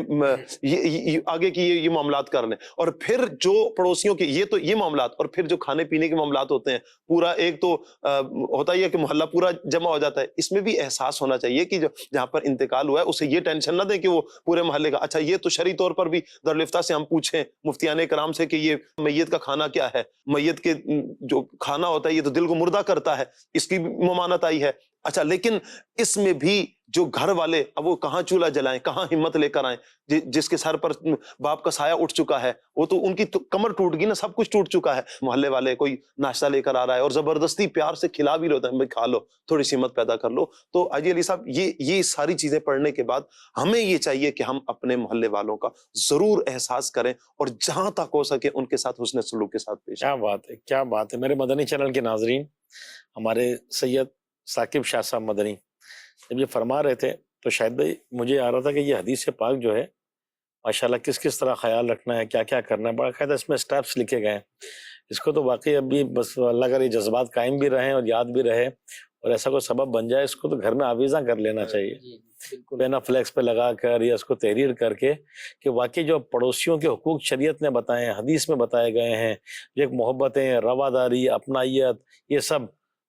آگے کی یہ معاملات کر لیں۔ اور پھر جو پڑوسیوں کے یہ معاملات، اور پھر جو کھانے پینے کے معاملات ہوتے ہیں، پورا ایک تو ہوتا ہی ہے کہ محلہ پورا جمع ہو جاتا ہے، اس میں بھی احساس ہونا چاہیے کہ جہاں پر انتقال ہوا ہے اسے یہ ٹینشن نہ دیں کہ وہ پورے محلے کا۔ اچھا یہ تو شرعی طور پر بھی دارالفتہ سے ہم پوچھیں مفتیان کرام سے کہ یہ میت کا کھانا کیا ہے، میت کے جو کھانا ہوتا ہے یہ تو دل کو مردہ کرتا ہے، اس کی ممانعت آئی ہے۔ اچھا لیکن اس میں بھی جو گھر والے اب وہ کہاں چولہا جلائیں, کہاں ہمت لے کر آئیں, جس کے سر پر باپ کا سایہ اٹھ چکا ہے, وہ تو ان کی کمر ٹوٹ گئی نا, سب کچھ ٹوٹ چکا ہے. محلے والے کوئی ناشتہ لے کر آ رہا ہے اور زبردستی پیار سے کھلا بھی رہتا ہے, بھائی کھا لو, تھوڑی سی ہمت پیدا کر لو. تو حاجی علی صاحب یہ ساری چیزیں پڑھنے کے بعد ہمیں یہ چاہیے کہ ہم اپنے محلے والوں کا ضرور احساس کریں اور جہاں تک ہو سکے ان کے ساتھ حسن سلوک کے ساتھ پیش آئیں. کیا بات ہے, کیا بات ہے. میرے مدنی چینل کے ناظرین, ہمارے سید ثاقب شاہ صاحب مدنی جب یہ فرما رہے تھے تو شاید بھائی مجھے آ رہا تھا کہ یہ حدیث پاک جو ہے ماشاءاللہ کس طرح خیال رکھنا ہے, کیا کرنا ہے, باقاعدہ اس میں سٹیپس لکھے گئے ہیں. اس کو تو واقعی اب بھی بس اللہ کا یہ جذبات قائم بھی رہیں اور یاد بھی رہے اور ایسا کوئی سبب بن جائے, اس کو تو گھر میں آویزاں کر لینا چاہیے, پینا فلیکس پہ لگا کر یا اس کو تحریر کر کے کہ واقعی جو پڑوسیوں کے حقوق شریعت نے بتائے ہیں, حدیث میں بتائے گئے ہیں, جو ایک محبتیں, رواداری, اپنائیت, یہ سب,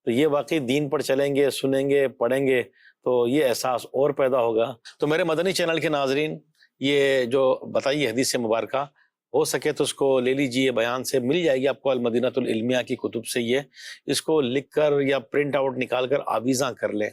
تو یہ واقعی دین پر چلیں گے, سنیں گے, پڑھیں گے تو یہ احساس اور پیدا ہوگا. تو میرے مدنی چینل کے ناظرین, یہ جو بتائی حدیث مبارکہ ہو سکے تو اس کو لے لیجئے, بیان سے مل جائے گی آپ کو المدینہ العلمیہ کی کتب سے. یہ اس کو لکھ کر یا پرنٹ آؤٹ نکال کر آویزاں کر لیں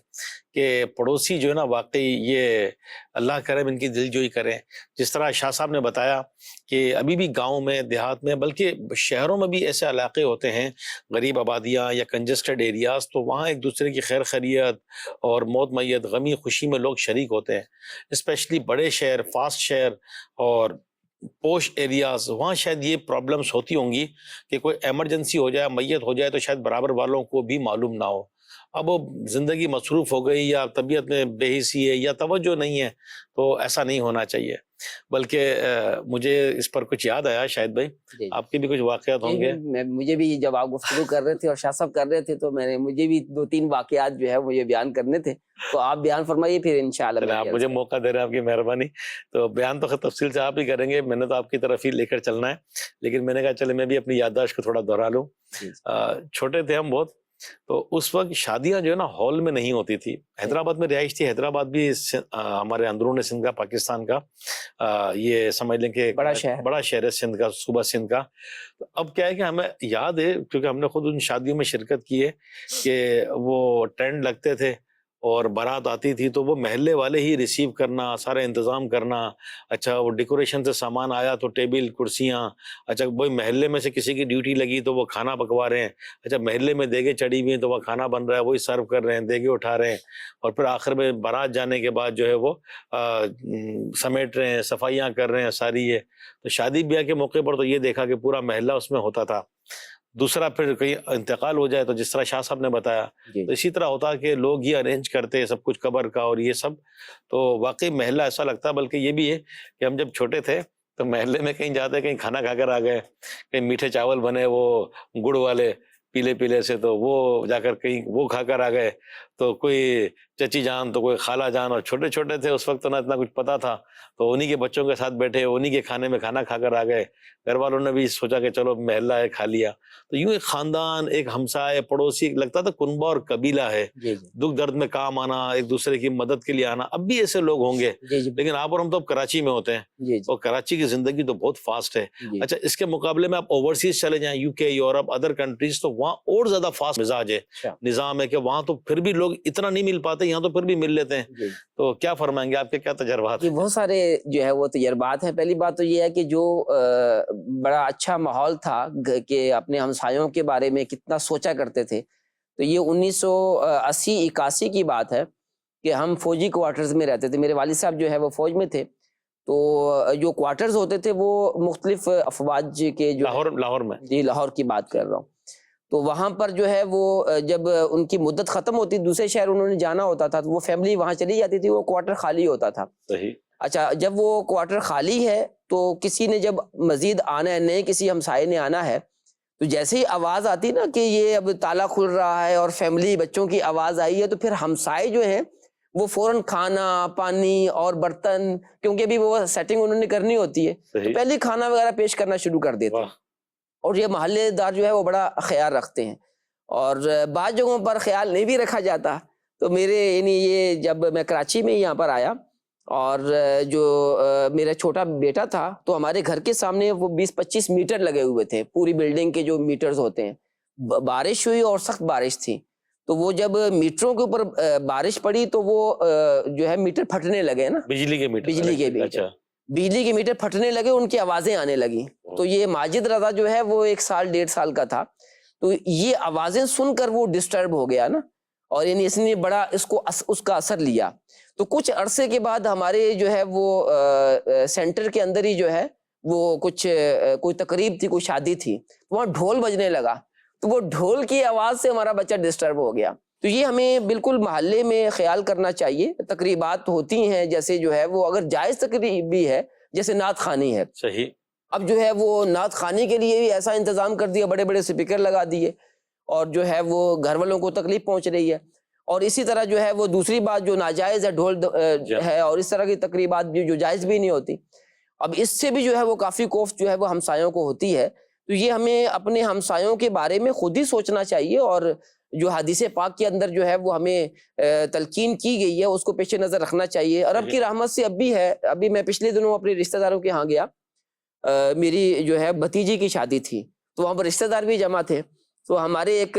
کہ پڑوسی جو ہے نا واقعی یہ اللہ کرے ان کی دل جوئی کریں. جس طرح شاہ صاحب نے بتایا کہ ابھی بھی گاؤں میں, دیہات میں, بلکہ شہروں میں بھی ایسے علاقے ہوتے ہیں, غریب آبادیاں یا کنجسٹڈ ایریاز, تو وہاں ایک دوسرے کی خیر خیریت اور موت میت, غمی خوشی میں لوگ شریک ہوتے ہیں. اسپیشلی بڑے شہر, فاسٹ شہر اور پوش ایریاز, وہاں شاید یہ پرابلمس ہوتی ہوں گی کہ کوئی ایمرجنسی ہو جائے, میت ہو جائے تو شاید برابر والوں کو بھی معلوم نہ ہو. اب وہ زندگی مصروف ہو گئی یا طبیعت میں بے حسی ہے یا توجہ نہیں ہے, تو ایسا نہیں ہونا چاہیے. بلکہ مجھے اس پر کچھ یاد آیا, شاید بھائی آپ کے بھی کچھ واقعات ہوں گے. مجھے بھی جب آپ گفتگو کر رہے تھے اور شاہ صاحب کر رہے تھے تو مجھے بھی 2-3 واقعات جو ہے مجھے بیان کرنے تھے, تو آپ بیان فرمائیے پھر انشاءاللہ. آپ مجھے موقع دے رہے ہیں, آپ کی مہربانی. تو بیان تو تفصیل سے آپ ہی کریں گے, میں نے تو آپ کی طرف ہی لے کر چلنا ہے, لیکن میں نے کہا چلے میں بھی اپنی یادداشت کو تھوڑا دہرا لوں. چھوٹے تھے ہم بہت, تو اس وقت شادیاں جو ہے نا ہال میں نہیں ہوتی تھی. حیدرآباد میں رہائش تھی, حیدرآباد بھی ہمارے اندرون سندھ کا, پاکستان کا یہ سمجھ لیں کہ بڑا شہر ہے سندھ کا, صوبہ سندھ کا. تو اب کیا ہے کہ ہمیں یاد ہے کیونکہ ہم نے خود ان شادیوں میں شرکت کی ہے کہ وہ ٹینٹ لگتے تھے اور بارات آتی تھی تو وہ محلے والے ہی ریسیو کرنا, سارا انتظام کرنا. اچھا وہ ڈیکوریشن سے سامان آیا تو ٹیبل, کرسیاں, اچھا وہی محلے میں سے کسی کی ڈیوٹی لگی تو وہ کھانا پکوا رہے ہیں, اچھا محلے میں دیگیں چڑھی ہوئی ہیں تو وہ کھانا بن رہا ہے, وہی سرو کر رہے ہیں, دیگیں اٹھا رہے ہیں, اور پھر آخر میں بارات جانے کے بعد جو ہے وہ سمیٹ رہے ہیں, صفائیاں کر رہے ہیں ساری. یہ تو شادی بیاہ کے موقع پر تو یہ دیکھا کہ پورا محلہ اس میں ہوتا تھا. دوسرا پھر کہیں انتقال ہو جائے تو جس طرح شاہ صاحب نے بتایا تو اسی طرح ہوتا کہ لوگ یہ ارینج کرتے سب کچھ, قبر کا اور یہ سب. تو واقعی محلہ ایسا لگتا ہے. بلکہ یہ بھی ہے کہ ہم جب چھوٹے تھے تو محلے میں کہیں جاتے, کہیں کھانا کھا کر آ گئے, کہیں میٹھے چاول بنے وہ گڑ والے پیلے سے, تو وہ جا کر کہیں وہ کھا کر آ گئے. تو کوئی چچی جان تو کوئی خالہ جان, اور چھوٹے چھوٹے تھے اس وقت تو نہ اتنا کچھ پتا تھا, تو انہی کے بچوں کے ساتھ بیٹھے, انہی کے کھانے میں کھانا کھا کر آ گئے. گھر والوں نے بھی سوچا کہ چلو محلہ ہے, کھا لیا. تو یوں ایک خاندان, ایک ہمسائے, پڑوسی, لگتا تھا کنبہ اور قبیلہ ہے. دکھ درد میں کام آنا, ایک دوسرے کی مدد کے لیے آنا. اب بھی ایسے لوگ ہوں گے, لیکن آپ اور ہم تو اب کراچی میں ہوتے ہیں, اور کراچی کی زندگی تو بہت فاسٹ ہے. اچھا اس کے مقابلے میں آپ اوورسیز چلے جائیں, یو کے, یورپ, ادر کنٹریز, تو وہاں اور زیادہ فاسٹ مزاج ہے, نظام ہے کہ وہاں تو پھر بھی لوگ اتنا نہیں مل پاتے, یہاں تو پھر بھی مل لیتے ہیں. تو کیا فرمائیں گے, آپ کے کیا تجربات ہیں؟ بہت سارے جو ہے وہ تجربات ہیں. پہلی بات تو یہ ہے کہ جو بڑا اچھا ماحول تھا کہ اپنے ہمسایوں کے بارے میں کتنا سوچا کرتے تھے. تو یہ 1980-81 کی بات ہے کہ ہم فوجی کوارٹرز میں رہتے تھے. میرے والد صاحب جو ہے وہ فوج میں تھے, تو جو کوارٹرز ہوتے تھے وہ مختلف افواج کے, جو لاہور میں, جی لاہور کی بات کر رہا ہوں. تو وہاں پر جو ہے وہ جب ان کی مدت ختم ہوتی, دوسرے شہر انہوں نے جانا ہوتا تھا, تو وہ فیملی وہاں چلی جاتی تھی, وہ کوارٹر خالی ہوتا تھا. صحیح. اچھا جب وہ کوارٹر خالی ہے تو کسی نے جب مزید آنا ہے, نئے کسی ہمسائے نے آنا ہے, تو جیسے ہی آواز آتی نا کہ یہ اب تالا کھل رہا ہے اور فیملی بچوں کی آواز آئی ہے, تو پھر ہمسائے جو ہیں وہ فوراً کھانا پانی اور برتن, کیونکہ ابھی وہ سیٹنگ انہوں نے کرنی ہوتی ہے, تو پہلے کھانا وغیرہ پیش کرنا شروع کر دیتے ہیں. اور یہ محلے دار جو ہے وہ بڑا خیال رکھتے ہیں, اور بعض جگہوں پر خیال نہیں بھی رکھا جاتا. تو میرے یعنی یہ جب میں کراچی میں یہاں پر آیا, اور جو میرا چھوٹا بیٹا تھا, تو ہمارے گھر کے سامنے وہ 20-25 میٹر لگے ہوئے تھے, پوری بلڈنگ کے جو میٹرز ہوتے ہیں. بارش ہوئی اور سخت بارش تھی, تو وہ جب میٹروں کے اوپر بارش پڑی تو وہ جو ہے میٹر پھٹنے لگے نا، بجلی کے میٹر، بجلی کے میٹر، اچھا بجلی کے میٹر پھٹنے لگے، ان کی آوازیں آنے لگی. تو یہ ماجد رضا جو ہے وہ 1 سال 1.5 سال کا تھا، تو یہ آوازیں سن کر وہ ڈسٹرب ہو گیا نا، اور یعنی اس نے بڑا اس کا اثر لیا. تو کچھ عرصے کے بعد ہمارے جو ہے وہ سینٹر کے اندر ہی جو ہے وہ کوئی تقریب تھی، کوئی شادی تھی، وہاں ڈھول بجنے لگا، تو وہ ڈھول کی آواز سے ہمارا بچہ ڈسٹرب ہو گیا. تو یہ ہمیں بالکل محلے میں خیال کرنا چاہیے. تقریبات ہوتی ہیں جیسے جو ہے وہ اگر جائز تقریب بھی ہے، جیسے نعت خوانی ہے، صحیح، اب جو ہے وہ نعت خوانی کے لیے بھی ایسا انتظام کر دیا، بڑے بڑے اسپیکر لگا دیے، اور جو ہے وہ گھر والوں کو تکلیف پہنچ رہی ہے. اور اسی طرح جو ہے وہ دوسری بات جو ناجائز ہے، ڈھول ہے اور اس طرح کی تقریبات بھی جو جائز بھی نہیں ہوتی. اب اس سے بھی جو ہے وہ کافی کوفت جو ہے وہ ہمسایوں کو ہوتی ہے. تو یہ ہمیں اپنے ہمسایوں کے بارے میں خود ہی سوچنا چاہیے، اور جو حدیث پاک کے اندر جو ہے وہ ہمیں تلقین کی گئی ہے اس کو پیش نظر رکھنا چاہیے. اور رب کی رحمت سے اب بھی ہے، ابھی میں پچھلے دنوں اپنے رشتہ داروں کے ہاں گیا، میری جو ہے بھتیجی کی شادی تھی، تو وہاں پر رشتہ دار بھی جمع تھے. تو ہمارے ایک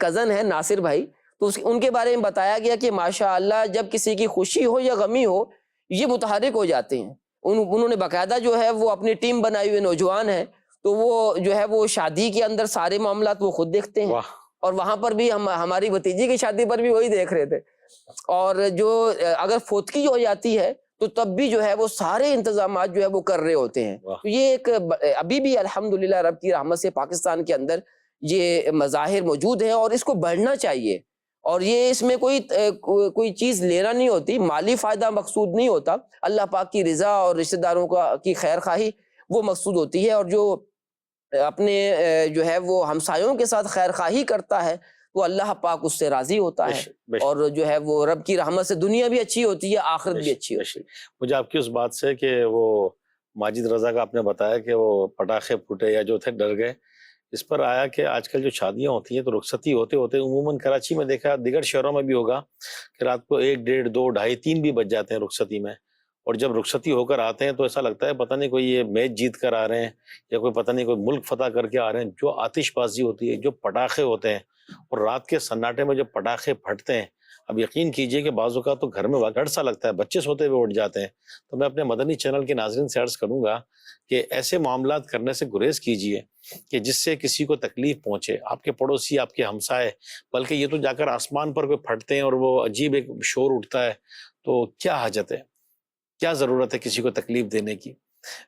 کزن ہے ناصر بھائی، تو ان کے بارے میں بتایا گیا کہ ماشاءاللہ جب کسی کی خوشی ہو یا غمی ہو یہ متحرک ہو جاتے ہیں. انہوں نے باقاعدہ جو ہے وہ اپنی ٹیم بنائی ہوئے نوجوان ہیں، تو وہ جو ہے وہ شادی کے اندر سارے معاملات وہ خود دیکھتے ہیں. اور وہاں پر بھی ہماری بھتیجی کی شادی پر بھی وہی دیکھ رہے تھے. اور جو اگر فوتگی ہو جاتی ہے تو تب بھی جو ہے وہ سارے انتظامات جو ہے وہ کر رہے ہوتے ہیں. تو یہ ایک ابھی بھی الحمدللہ رب کی رحمت سے پاکستان کے اندر یہ مظاہر موجود ہیں، اور اس کو بڑھنا چاہیے. اور یہ اس میں کوئی چیز لینا نہیں ہوتی، مالی فائدہ مقصود نہیں ہوتا، اللہ پاک کی رضا اور رشتہ داروں کی خیر خواہی وہ مقصود ہوتی ہے. اور جو اپنے جو ہے وہ ہمسایوں کے ساتھ خیر خواہی کرتا ہے تو اللہ پاک اس سے راضی ہوتا ہے، اور جو ہے وہ رب کی رحمت سے دنیا بھی اچھی ہوتی ہے، آخرت بھی اچھی ہوتی ہے. مجھے آپ کی اس بات سے کہ وہ ماجد رضا کا آپ نے بتایا کہ وہ پٹاخے پھوٹے یا جو تھے ڈر گئے، اس پر آیا کہ آج کل جو شادیاں ہوتی ہیں تو رخصتی ہوتے ہوتے عموماً کراچی میں دیکھا، دیگر شہروں میں بھی ہوگا کہ رات کو 1 1.5 2 2.5 3 بھی بج جاتے ہیں رخصتی میں. اور جب رخصتی ہو کر آتے ہیں تو ایسا لگتا ہے پتہ نہیں کوئی یہ میچ جیت کر آ رہے ہیں یا کوئی پتہ نہیں کوئی ملک فتح کر کے آ رہے ہیں. جو آتش بازی ہوتی ہے، جو پٹاخے ہوتے ہیں، اور رات کے سناٹے میں جو پٹاخے پھٹتے ہیں، اب یقین کیجئے کہ بعض اوقات تو گھر میں ڈر سا لگتا ہے، بچے سوتے ہوئے اٹھ جاتے ہیں. تو میں اپنے مدنی چینل کے ناظرین سے عرض کروں گا کہ ایسے معاملات کرنے سے گریز کیجئے کہ جس سے کسی کو تکلیف پہنچے، آپ کے پڑوسی، آپ کے ہمسائے، بلکہ یہ تو جا کر آسمان پر کوئی پھٹتے ہیں اور وہ عجیب ایک شور اٹھتا ہے، تو کیا حاجت ہے، کیا ضرورت ہے کسی کو تکلیف دینے کی.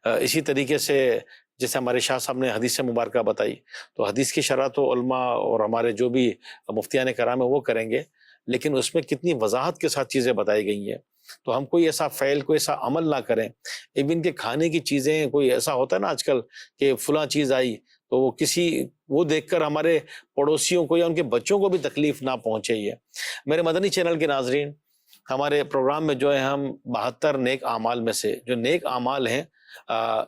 اسی طریقے سے جیسے ہمارے شاہ صاحب نے حدیث مبارکہ بتائی، تو حدیث کی شرح تو علماء اور ہمارے جو بھی مفتیان کرام ہیں وہ کریں گے، لیکن اس میں کتنی وضاحت کے ساتھ چیزیں بتائی گئی ہیں. تو ہم کوئی ایسا فعل، کوئی ایسا عمل نہ کریں. ایون کے کھانے کی چیزیں، کوئی ایسا ہوتا ہے نا آج کل کہ فلاں چیز آئی تو وہ دیکھ کر ہمارے پڑوسیوں کو یا ان کے بچوں کو بھی تکلیف نہ پہنچے. یہ میرے مدنی چینل کے ناظرین، ہمارے پروگرام میں جو ہے ہم 72 نیک اعمال میں سے جو نیک اعمال ہیں،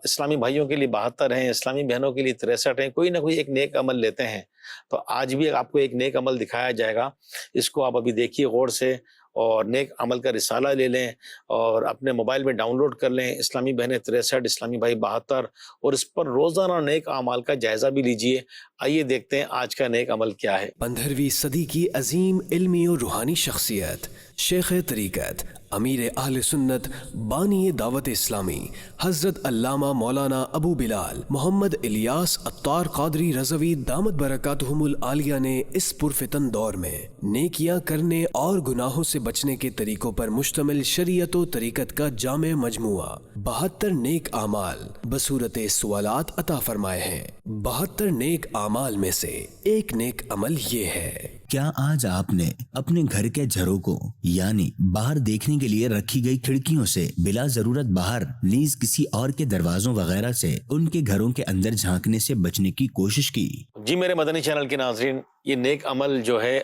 اسلامی بھائیوں کے لیے 72 ہیں، اسلامی بہنوں کے لیے 63 ہیں، کوئی نہ کوئی ایک نیک عمل لیتے ہیں. تو آج بھی آپ کو ایک نیک عمل دکھایا جائے گا، اس کو آپ ابھی دیکھیے غور سے، اور نیک عمل کا رسالہ لے لیں اور اپنے موبائل میں ڈاؤن لوڈ کر لیں، اسلامی بہنیں 63، اسلامی بھائی 72، اور اس پر روزانہ نیک اعمال کا جائزہ بھی لیجئے. آئیے دیکھتے ہیں آج کا نیک عمل کیا ہے. 15ویں صدی کی عظیم علمی اور روحانی شخصیت، شیخ طریقت، امیر اہل سنت، بانی دعوت اسلامی، حضرت علامہ مولانا ابو بلال محمد الیاس عطار قادری رضوی دامت برکاتہم العالیہ نے اس پرفتن دور میں نیکیاں کرنے اور گناہوں سے بچنے کے طریقوں پر مشتمل شریعت و طریقت کا جامع مجموعہ 72 نیک اعمال بصورت سوالات عطا فرمائے ہیں. 72 نیک اعمال میں سے ایک نیک عمل یہ ہے. کیا آج آپ نے اپنے گھر کے جھروکوں یعنی باہر دیکھنے کے لیے رکھی گئی کھڑکیوں سے بلا ضرورت باہر نیز کسی اور کے دروازوں وغیرہ سے ان کے گھروں کے اندر جھانکنے سے بچنے کی کوشش کی؟ جی میرے مدنی چینل کے ناظرین، یہ نیک عمل جو ہے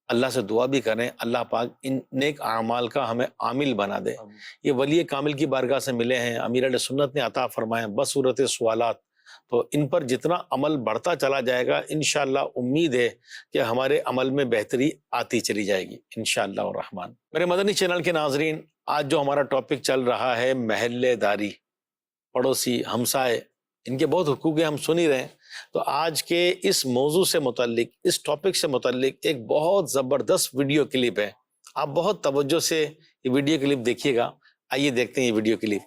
اللہ سے دعا بھی کریں، اللہ پاک ان نیک اعمال کا ہمیں عامل بنا دے. یہ ولی کامل کی بارگاہ سے ملے ہیں، امیر اہل سنت نے عطا فرمائے بصورت سوالات. تو ان پر جتنا عمل بڑھتا چلا جائے گا، انشاءاللہ امید ہے کہ ہمارے عمل میں بہتری آتی چلی جائے گی انشاءاللہ الرحمن. میرے مدنی چینل کے ناظرین، آج جو ہمارا ٹاپک چل رہا ہے محلے داری، پڑوسی، ہمسائے، ان کے بہت حقوق ہیں، ہم سن ہی رہے ہیں. تو آج کے اس موضوع سے متعلق، اس ٹاپک سے متعلق ایک بہت زبردست ویڈیو کلپ ہے. آپ بہت توجہ سے یہ ویڈیو کلپ دیکھیے گا. آئیے دیکھتے ہیں یہ ویڈیو کلپ.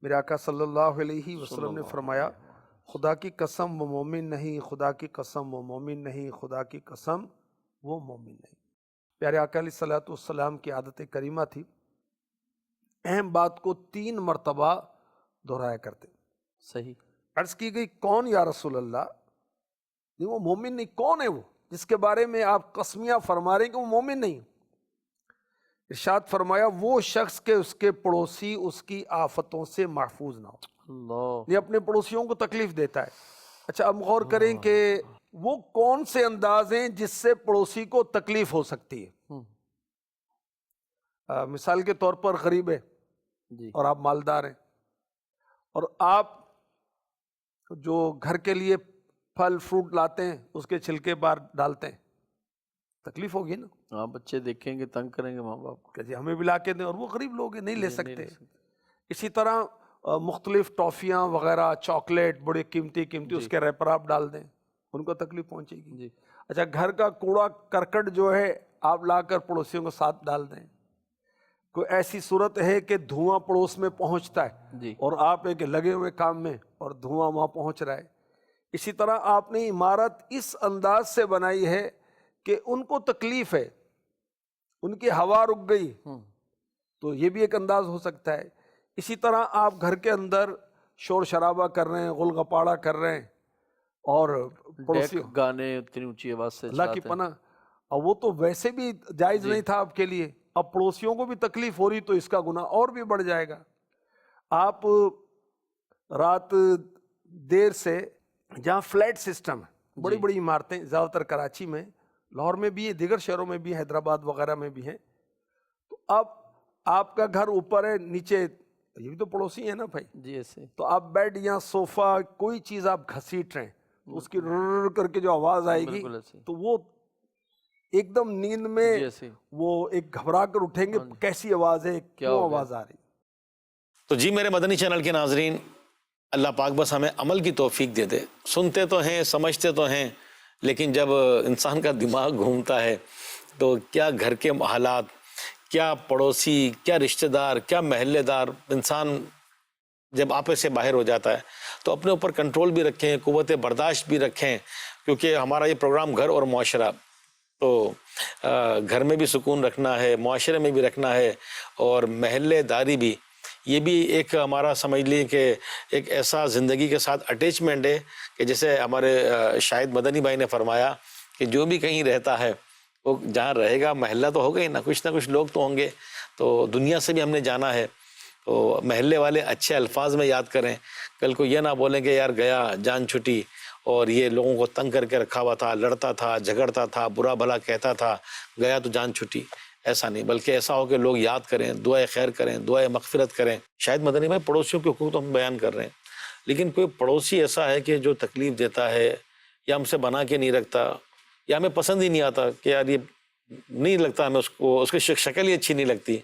میرے آقا صلی اللہ علیہ وسلم نے فرمایا، خدا کی قسم وہ مومن نہیں، خدا کی قسم وہ مومن نہیں، خدا کی قسم وہ مومن نہیں. پیارے آقا علیہ الصلوۃ والسلام کی عادت کریمہ تھی، اہم بات کو 3 مرتبہ دہرایا کرتے. صحیح. عرض کی گئی کون یا رسول اللہ؟ نہیں وہ مومن نہیں. کون ہے وہ جس کے بارے میں آپ قسمیاں فرما رہے ہیں کہ وہ مومن نہیں؟ ارشاد فرمایا وہ شخص کے اس کے پڑوسی اس کی آفتوں سے محفوظ نہ ہو. اللہ. یہ اپنے پڑوسیوں کو تکلیف دیتا ہے. اچھا اب غور کریں کہ وہ کون سے انداز ہیں جس سے پڑوسی کو تکلیف ہو سکتی ہے. مثال کے طور پر غریب ہے جی. اور آپ مالدار ہیں، اور آپ جو گھر کے لیے پھل فروٹ لاتے ہیں اس کے چھلکے باہر ڈالتے ہیں، تکلیف ہوگی نا. ہاں بچے دیکھیں گے، تنگ کریں گے ماں باپ کو کہ جی ہمیں بھی لا کے دیں، اور وہ غریب لوگ ہیں نہیں لے سکتے. اسی طرح مختلف ٹافیاں وغیرہ، چاکلیٹ بڑے قیمتی اس کے ریپر آپ ڈال دیں، ان کو تکلیف پہنچے گی جی. اچھا گھر کا کوڑا کرکٹ جو ہے آپ لا کر پڑوسیوں کو ساتھ ڈال دیں. کوئی ایسی صورت ہے کہ دھواں پڑوس میں پہنچتا ہے جی. اور آپ ایک لگے ہوئے کام میں اور دھواں وہاں پہنچ رہا ہے. اسی طرح آپ نے عمارت اس انداز سے بنائی ہے کہ ان کو تکلیف ہے، ان کی ہوا رک گئی، تو یہ بھی ایک انداز ہو سکتا ہے. اسی طرح آپ گھر کے اندر شور شرابہ کر رہے ہیں، غل غپاڑہ کر رہے ہیں، اور پڑوسی گانے اتنی اونچی آواز سے اللہ کی پناہ، اور وہ تو ویسے بھی جائز نہیں تھا آپ کے لیے، اب پڑوسیوں کو بھی تکلیف ہو رہی تو اس کا گناہ اور بھی بڑھ جائے گا. آپ رات دیر سے، جہاں فلیٹ سسٹم ہے، بڑی بڑی عمارتیں زیادہ تر کراچی میں، لاہور میں بھی ہے، دیگر شہروں میں بھی، حیدرآباد وغیرہ میں بھی ہیں، تو اب آپ کا گھر اوپر ہے، نیچے یہ بھی تو پڑوسی ہیں نا بھائی جی. ایسے تو آپ بیڈ یا صوفہ کوئی چیز آپ گھسیٹ رہے ہیں تو اس کی رر کر کے جو آواز آئے گی تو وہ ایک دم نیند میں وہ ایک گھبرا کر اٹھیں گے، کیسی آواز ہے، کیوں آواز آ رہی. تو جی میرے مدنی چینل کے ناظرین، اللہ پاک بس ہمیں عمل کی توفیق دے دے. سنتے تو ہیں، سمجھتے تو ہیں، لیکن جب انسان کا دماغ گھومتا ہے تو کیا گھر کے حالات، کیا پڑوسی، کیا رشتہ دار، کیا محلے دار، انسان جب آپے سے باہر ہو جاتا ہے تو اپنے اوپر کنٹرول بھی رکھیں، قوت برداشت بھی رکھیں، کیونکہ ہمارا یہ پروگرام گھر اور معاشرہ، تو گھر میں بھی سکون رکھنا ہے، معاشرے میں بھی رکھنا ہے، اور محلے داری بھی، یہ بھی ایک ہمارا سمجھ لیے کہ ایک ایسا زندگی کے ساتھ اٹیچمنٹ ہے کہ جیسے ہمارے شاہد مدنی بھائی نے فرمایا کہ جو بھی کہیں رہتا ہے وہ جہاں رہے گا محلہ تو ہوگا ہی نا، کچھ نہ کچھ لوگ تو ہوں گے. تو دنیا سے بھی ہم نے جانا ہے تو محلے والے اچھے الفاظ میں یاد کریں، کل کو یہ نہ بولیں کہ یار گیا جان چھٹی اور یہ لوگوں کو تنگ کر کے رکھا ہوا تھا، لڑتا تھا، جھگڑتا تھا، برا بھلا کہتا تھا، گیا تو جان چھٹی. ایسا نہیں، بلکہ ایسا ہو کہ لوگ یاد کریں، دعائے خیر کریں، دعائے مغفرت کریں. شاید مدنی بھائی پڑوسیوں کے حقوق تو ہم بیان کر رہے ہیں، لیکن کوئی پڑوسی ایسا ہے کہ جو تکلیف دیتا ہے یا ہم سے بنا کے نہیں رکھتا یا ہمیں پسند ہی نہیں آتا کہ یار یہ نہیں لگتا ہمیں، اس کی شکل ہی اچھی نہیں لگتی،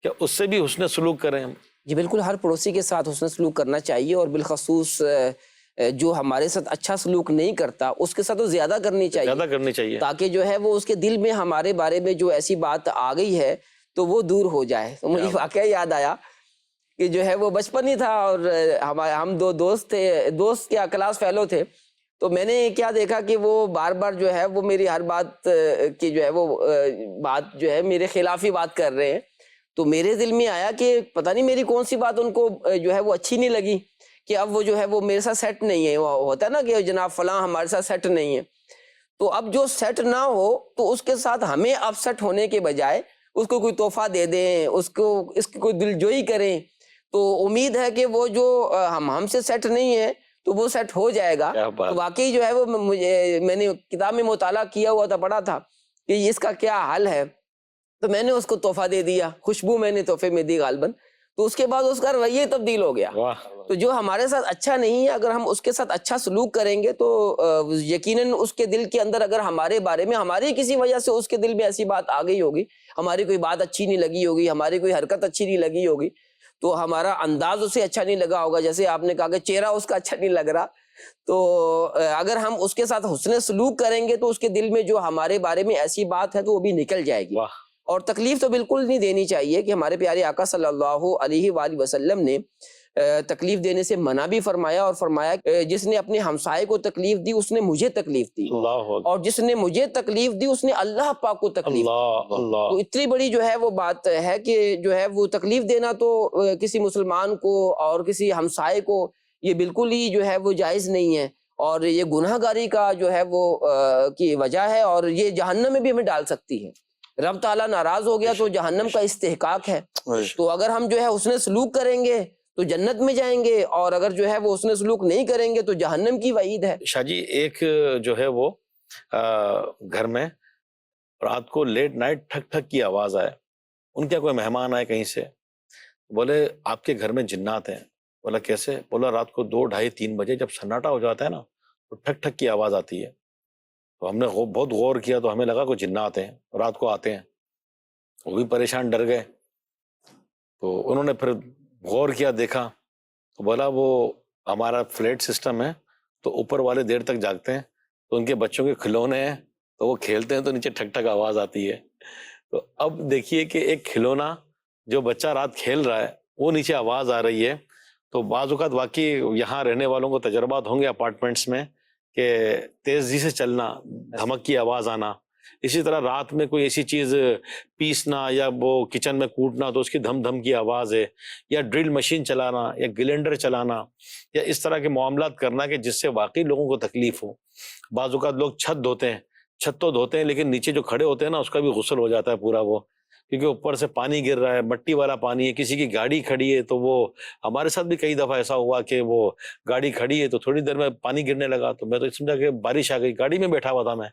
کیا اس سے بھی حسن سلوک کریں ہم؟ جی بالکل، ہر پڑوسی کے ساتھ حسن سلوک کرنا چاہیے، اور بالخصوص جو ہمارے ساتھ اچھا سلوک نہیں کرتا اس کے ساتھ تو زیادہ کرنی چاہیے، تاکہ جو ہے وہ اس کے دل میں ہمارے بارے میں جو ایسی بات آ گئی ہے تو وہ دور ہو جائے. تو مجھے واقعہ یاد آیا کہ جو ہے وہ بچپن ہی تھا اور ہم 2 دوست تھے، دوست کیا کلاس فیلو تھے. تو میں نے کیا دیکھا کہ وہ بار بار جو ہے وہ میری ہر بات کی جو ہے وہ بات جو ہے میرے خلاف ہی بات کر رہے ہیں. تو میرے دل میں آیا کہ پتہ نہیں میری کون سی بات ان کو جو ہے وہ اچھی نہیں لگی کہ اب وہ جو ہے وہ میرے ساتھ سیٹ نہیں ہے. وہ ہوتا ہے نا کہ جناب فلاں ہمارے ساتھ سیٹ نہیں ہے، تو اب جو سیٹ نہ ہو تو اس کے ساتھ ہمیں اپ سیٹ ہونے کے بجائے اس کو کوئی تحفہ دے دیں، اس کی کوئی دل جوئی کریں، تو امید ہے کہ وہ جو ہم سے سیٹ نہیں ہے تو وہ سیٹ ہو جائے گا. تو واقعی جو ہے وہ میں نے کتاب میں مطالعہ کیا ہوا تھا، پڑھا تھا کہ اس کا کیا حل ہے. تو میں نے اس کو تحفہ دے دیا، خوشبو میں نے تحفے میں دی غالباً. تو اس کے بعد اس کا رویہ تبدیل ہو گیا. تو جو ہمارے ساتھ اچھا نہیں ہے اگر ہم اس کے ساتھ اچھا سلوک کریں گے تو یقیناً اس کے دل کے اندر اگر ہمارے بارے میں ہماری کسی وجہ سے اس کے دل میں ایسی بات آ گئی ہوگی، ہماری کوئی بات اچھی نہیں لگی ہوگی، ہماری کوئی حرکت اچھی نہیں لگی ہوگی، تو ہمارا انداز اسے اچھا نہیں لگا ہوگا، جیسے آپ نے کہا کہ چہرہ اس کا اچھا نہیں لگ رہا، تو اگر ہم اس کے ساتھ حسن سلوک کریں گے تو اس کے دل میں جو ہمارے بارے میں ایسی بات ہے تو وہ بھی نکل جائے گی۔ اور تکلیف تو بالکل نہیں دینی چاہیے، کہ ہمارے پیارے آقا صلی اللہ علیہ وآلہ وسلم نے تکلیف دینے سے منع بھی فرمایا، اور فرمایا جس نے اپنے ہمسائے کو تکلیف دی اس نے مجھے تکلیف دی، اور جس نے مجھے تکلیف دی اس نے اللہ پاک کو تکلیف دی۔ تو اتنی بڑی جو ہے وہ بات ہے کہ جو ہے وہ تکلیف دینا تو کسی مسلمان کو اور کسی ہمسائے کو یہ بالکل ہی جو ہے وہ جائز نہیں ہے، اور یہ گناہ گاری کا جو ہے وہ کی وجہ ہے، اور یہ جہنم میں بھی ہمیں ڈال سکتی ہے۔ رب تعالیٰ ناراض ہو گیا تو جہنم کا استحقاق ہے۔ تو اگر ہم جو ہے حسن سلوک کریں گے تو جنت میں جائیں گے، اور اگر جو ہے وہ حسن سلوک نہیں کریں گے تو جہنم کی وعید ہے۔ شاہ جی ایک جو ہے وہ گھر میں رات کو لیٹ نائٹ ٹھک ٹھک کی آواز آئے، ان کے کوئی مہمان آئے کہیں سے، بولے آپ کے گھر میں جنات ہیں۔ بولا کیسے؟ بولا رات کو 2, 2:30, 3 بجے جب سناٹا ہو جاتا ہے نا تو ٹھک ٹھک کی آواز آتی ہے۔ تو ہم نے بہت غور کیا تو ہمیں لگا کوئی جنات ہیں، رات کو آتے ہیں۔ وہ بھی پریشان، ڈر گئے۔ تو انہوں نے پھر غور کیا، دیکھا تو بولا وہ ہمارا فلیٹ سسٹم ہے تو اوپر والے دیر تک جاگتے ہیں، تو ان کے بچوں کے کھلونے ہیں تو وہ کھیلتے ہیں تو نیچے ٹھک ٹھک آواز آتی ہے۔ تو اب دیکھیے کہ ایک کھلونا جو بچہ رات کھیل رہا ہے وہ نیچے آواز آ رہی ہے، تو بعض اوقات واقعی یہاں رہنے والوں کو تجربات ہوں گے اپارٹمنٹس میں کہ تیزی سے چلنا، دھمک کی آواز آنا، اسی طرح رات میں کوئی ایسی چیز پیسنا یا وہ کچن میں کوٹنا تو اس کی دھم دھم کی آواز ہے، یا ڈرل مشین چلانا یا گلینڈر چلانا یا اس طرح کے معاملات کرنا کہ جس سے واقعی لوگوں کو تکلیف ہو۔ بعض اوقات لوگ چھت دھوتے ہیں، چھت تو دھوتے ہیں لیکن نیچے جو کھڑے ہوتے ہیں نا اس کا بھی غسل ہو جاتا ہے پورا، وہ کیونکہ اوپر سے پانی گر رہا ہے، مٹی والا پانی ہے، کسی کی گاڑی کھڑی ہے تو وہ ہمارے ساتھ بھی کئی دفعہ ایسا ہوا کہ وہ گاڑی کھڑی ہے تو تھوڑی دیر میں پانی گرنے لگا تو میں تو سمجھا کہ بارش آ گئی، گاڑی میں بیٹھا ہوا تھا میں،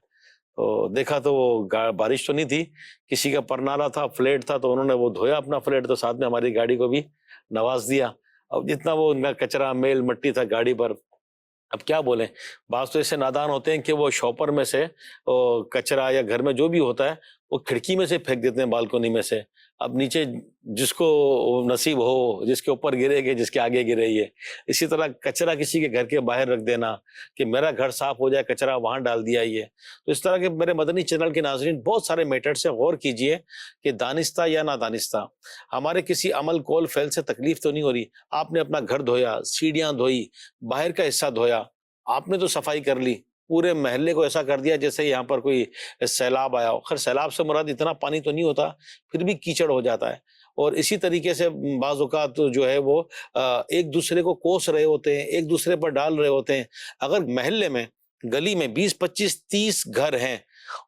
تو دیکھا تو وہ بارش تو نہیں تھی، کسی کا پرنالا تھا، فلیٹ تھا، تو انہوں نے وہ دھویا اپنا فلیٹ تو ساتھ میں ہماری گاڑی کو بھی نواز دیا۔ اب جتنا وہ ان کا کچرا میل مٹی تھا گاڑی پر، اب کیا بولیں، بعض تو ایسے نادان ہوتے ہیں کہ وہ شاپر میں سے کچرا یا گھر میں جو بھی ہوتا ہے وہ کھڑکی میں سے پھینک دیتے ہیں، بالکونی میں سے۔ اب نیچے جس کو نصیب ہو، جس کے اوپر گرے گے، جس کے آگے گرے یہ۔ اسی طرح کچرا کسی کے گھر کے باہر رکھ دینا کہ میرا گھر صاف ہو جائے، کچرا وہاں ڈال دیا یہ۔ تو اس طرح کے میرے مدنی چینل کے ناظرین بہت سارے میٹر سے غور کیجئے کہ دانستہ یا نادانستہ ہمارے کسی عمل کول فعل سے تکلیف تو نہیں ہو رہی۔ آپ نے اپنا گھر دھویا، سیڑھیاں دھوئی، باہر کا حصہ دھویا، آپ نے تو صفائی کر لی، پورے محلے کو ایسا کر دیا جیسے یہاں پر کوئی سیلاب آیا ہو۔ خیر سیلاب سے مراد اتنا پانی تو نہیں ہوتا، پھر بھی کیچڑ ہو جاتا ہے۔ اور اسی طریقے سے بعض اوقات جو ہے وہ ایک دوسرے کو کوس رہے ہوتے ہیں، ایک دوسرے پر ڈال رہے ہوتے ہیں۔ اگر محلے میں، گلی میں 20, 25, 30 گھر ہیں،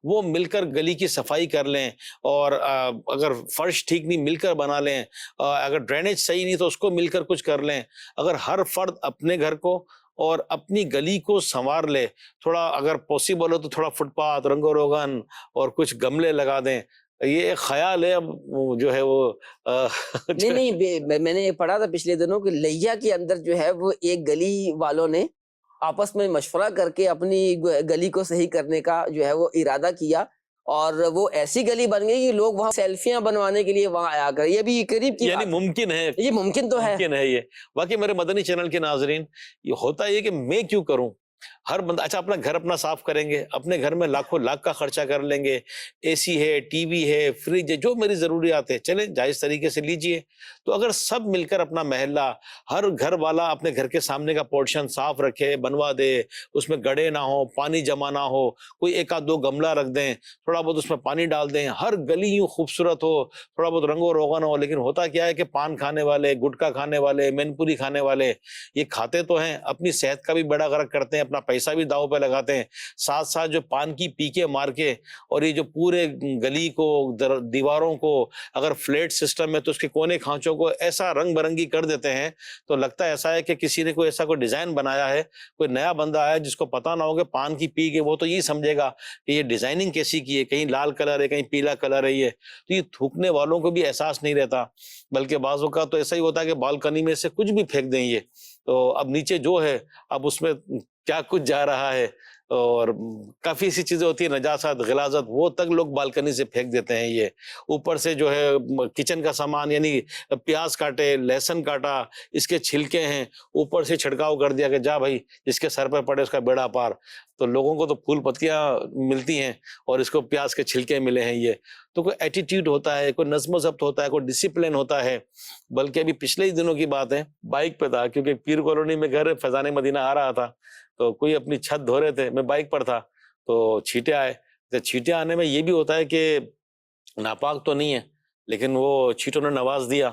وہ مل کر گلی کی صفائی کر لیں، اور اگر فرش ٹھیک نہیں مل کر بنا لیں، اگر ڈرینیج صحیح نہیں تو اس کو مل کر کچھ کر لیں، اگر ہر فرد اپنے گھر کو اور اپنی گلی کو سنوار لے، تھوڑا اگر پاسبل ہو تو تھوڑا فٹ پاتھ، رنگ و روغن اور کچھ گملے لگا دیں۔ یہ ایک خیال ہے، اب جو ہے وہ نہیں میں نے پڑھا تھا پچھلے دنوں کہ لیا کے اندر جو ہے وہ ایک گلی والوں نے آپس میں مشورہ کر کے اپنی گلی کو صحیح کرنے کا جو ہے وہ ارادہ کیا، اور وہ ایسی گلی بن گئی کہ لوگ وہاں سیلفیاں بنوانے کے لیے وہاں آیا کر۔ یہ بھی قریب کی یعنی ممکن ہے، یہ ممکن تو ہے، ممکن ہے یہ واقعی۔ میرے مدنی چینل کے ناظرین، یہ ہوتا ہے کہ میں کیوں کروں؟ ہر بندہ اچھا اپنا گھر اپنا صاف کریں گے، اپنے گھر میں لاکھوں لاکھ کا خرچہ کر لیں گے، اے سی ہے، ٹی وی ہے، فریج ہے، جو میری ضروریات ہے چلیں جائز طریقے سے لیجئے۔ تو اگر سب مل کر اپنا محلہ، ہر گھر والا اپنے گھر کے سامنے کا پورشن صاف رکھے، بنوا دے، اس میں گڑے نہ ہو، پانی جمع نہ ہو، کوئی 1 آدھ 2 گملہ رکھ دیں، تھوڑا بہت اس میں پانی ڈال دیں، ہر گلی یوں خوبصورت ہو، تھوڑا بہت رنگ و روغن ہو۔ لیکن ہوتا کیا ہے کہ پان کھانے والے، گٹکا کھانے والے، مین پوری کھانے والے یہ کھاتے تو ہیں، اپنی صحت کا بھی بڑا غرق کرتے ہیں، اپنا پیسہ بھی داؤ پہ لگاتے ہیں، ساتھ ساتھ جو پان کی پی کے مار کے، اور یہ جو پورے گلی کو، دیواروں کو، اگر فلیٹ سسٹم ہے تو اس کے کونے کھانچوں کو ایسا رنگ برنگی کر دیتے ہیں تو لگتا ہے ایسا ہے کہ کسی نے کوئی ایسا کوئی ڈیزائن بنایا ہے، کوئی نیا بندہ آیا جس کو پتا نہ ہو کہ پان کی پی کے، وہ تو یہی سمجھے گا کہ یہ ڈیزائننگ کیسی کی ہے، کہیں لال کلر ہے، کہیں پیلا کلر ہے یہ، تو یہ تھوکنے والوں کو بھی احساس نہیں رہتا، بلکہ بعض اوقات تو ایسا ہی ہوتا ہے کہ بالکنی میں سے کچھ بھی پھینک دیں یہ، تو اب نیچے جو ہے اب اس میں کیا کچھ جا رہا ہے، اور کافی ایسی چیزیں ہوتی ہیں نجاست غلاظت وہ تک لوگ بالکنی سے پھینک دیتے ہیں. یہ اوپر سے جو ہے کچن کا سامان یعنی پیاز کاٹے لہسن کاٹا اس کے چھلکے ہیں اوپر سے چھڑکاؤ کر دیا کہ جا بھائی جس کے سر پہ پڑے اس کا بیڑا پار. تو لوگوں کو تو پھول پتیاں ملتی ہیں اور اس کو پیاز کے چھلکے ملے ہیں. یہ تو کوئی ایٹیٹیوڈ ہوتا ہے کوئی نظم و ضبط ہوتا ہے کوئی ڈسپلن ہوتا ہے. بلکہ ابھی پچھلے ہی دنوں کی بات ہے بائک پہ تھا کیونکہ پیر کالونی میں گھر فیضان مدینہ آ رہا تھا تو کوئی اپنی چھت دھو رہے تھے میں بائک پر تھا تو چھینٹے آئے. تو چھینٹے آنے میں یہ بھی ہوتا ہے کہ ناپاک تو نہیں ہے لیکن وہ چھینٹوں نے نواز دیا.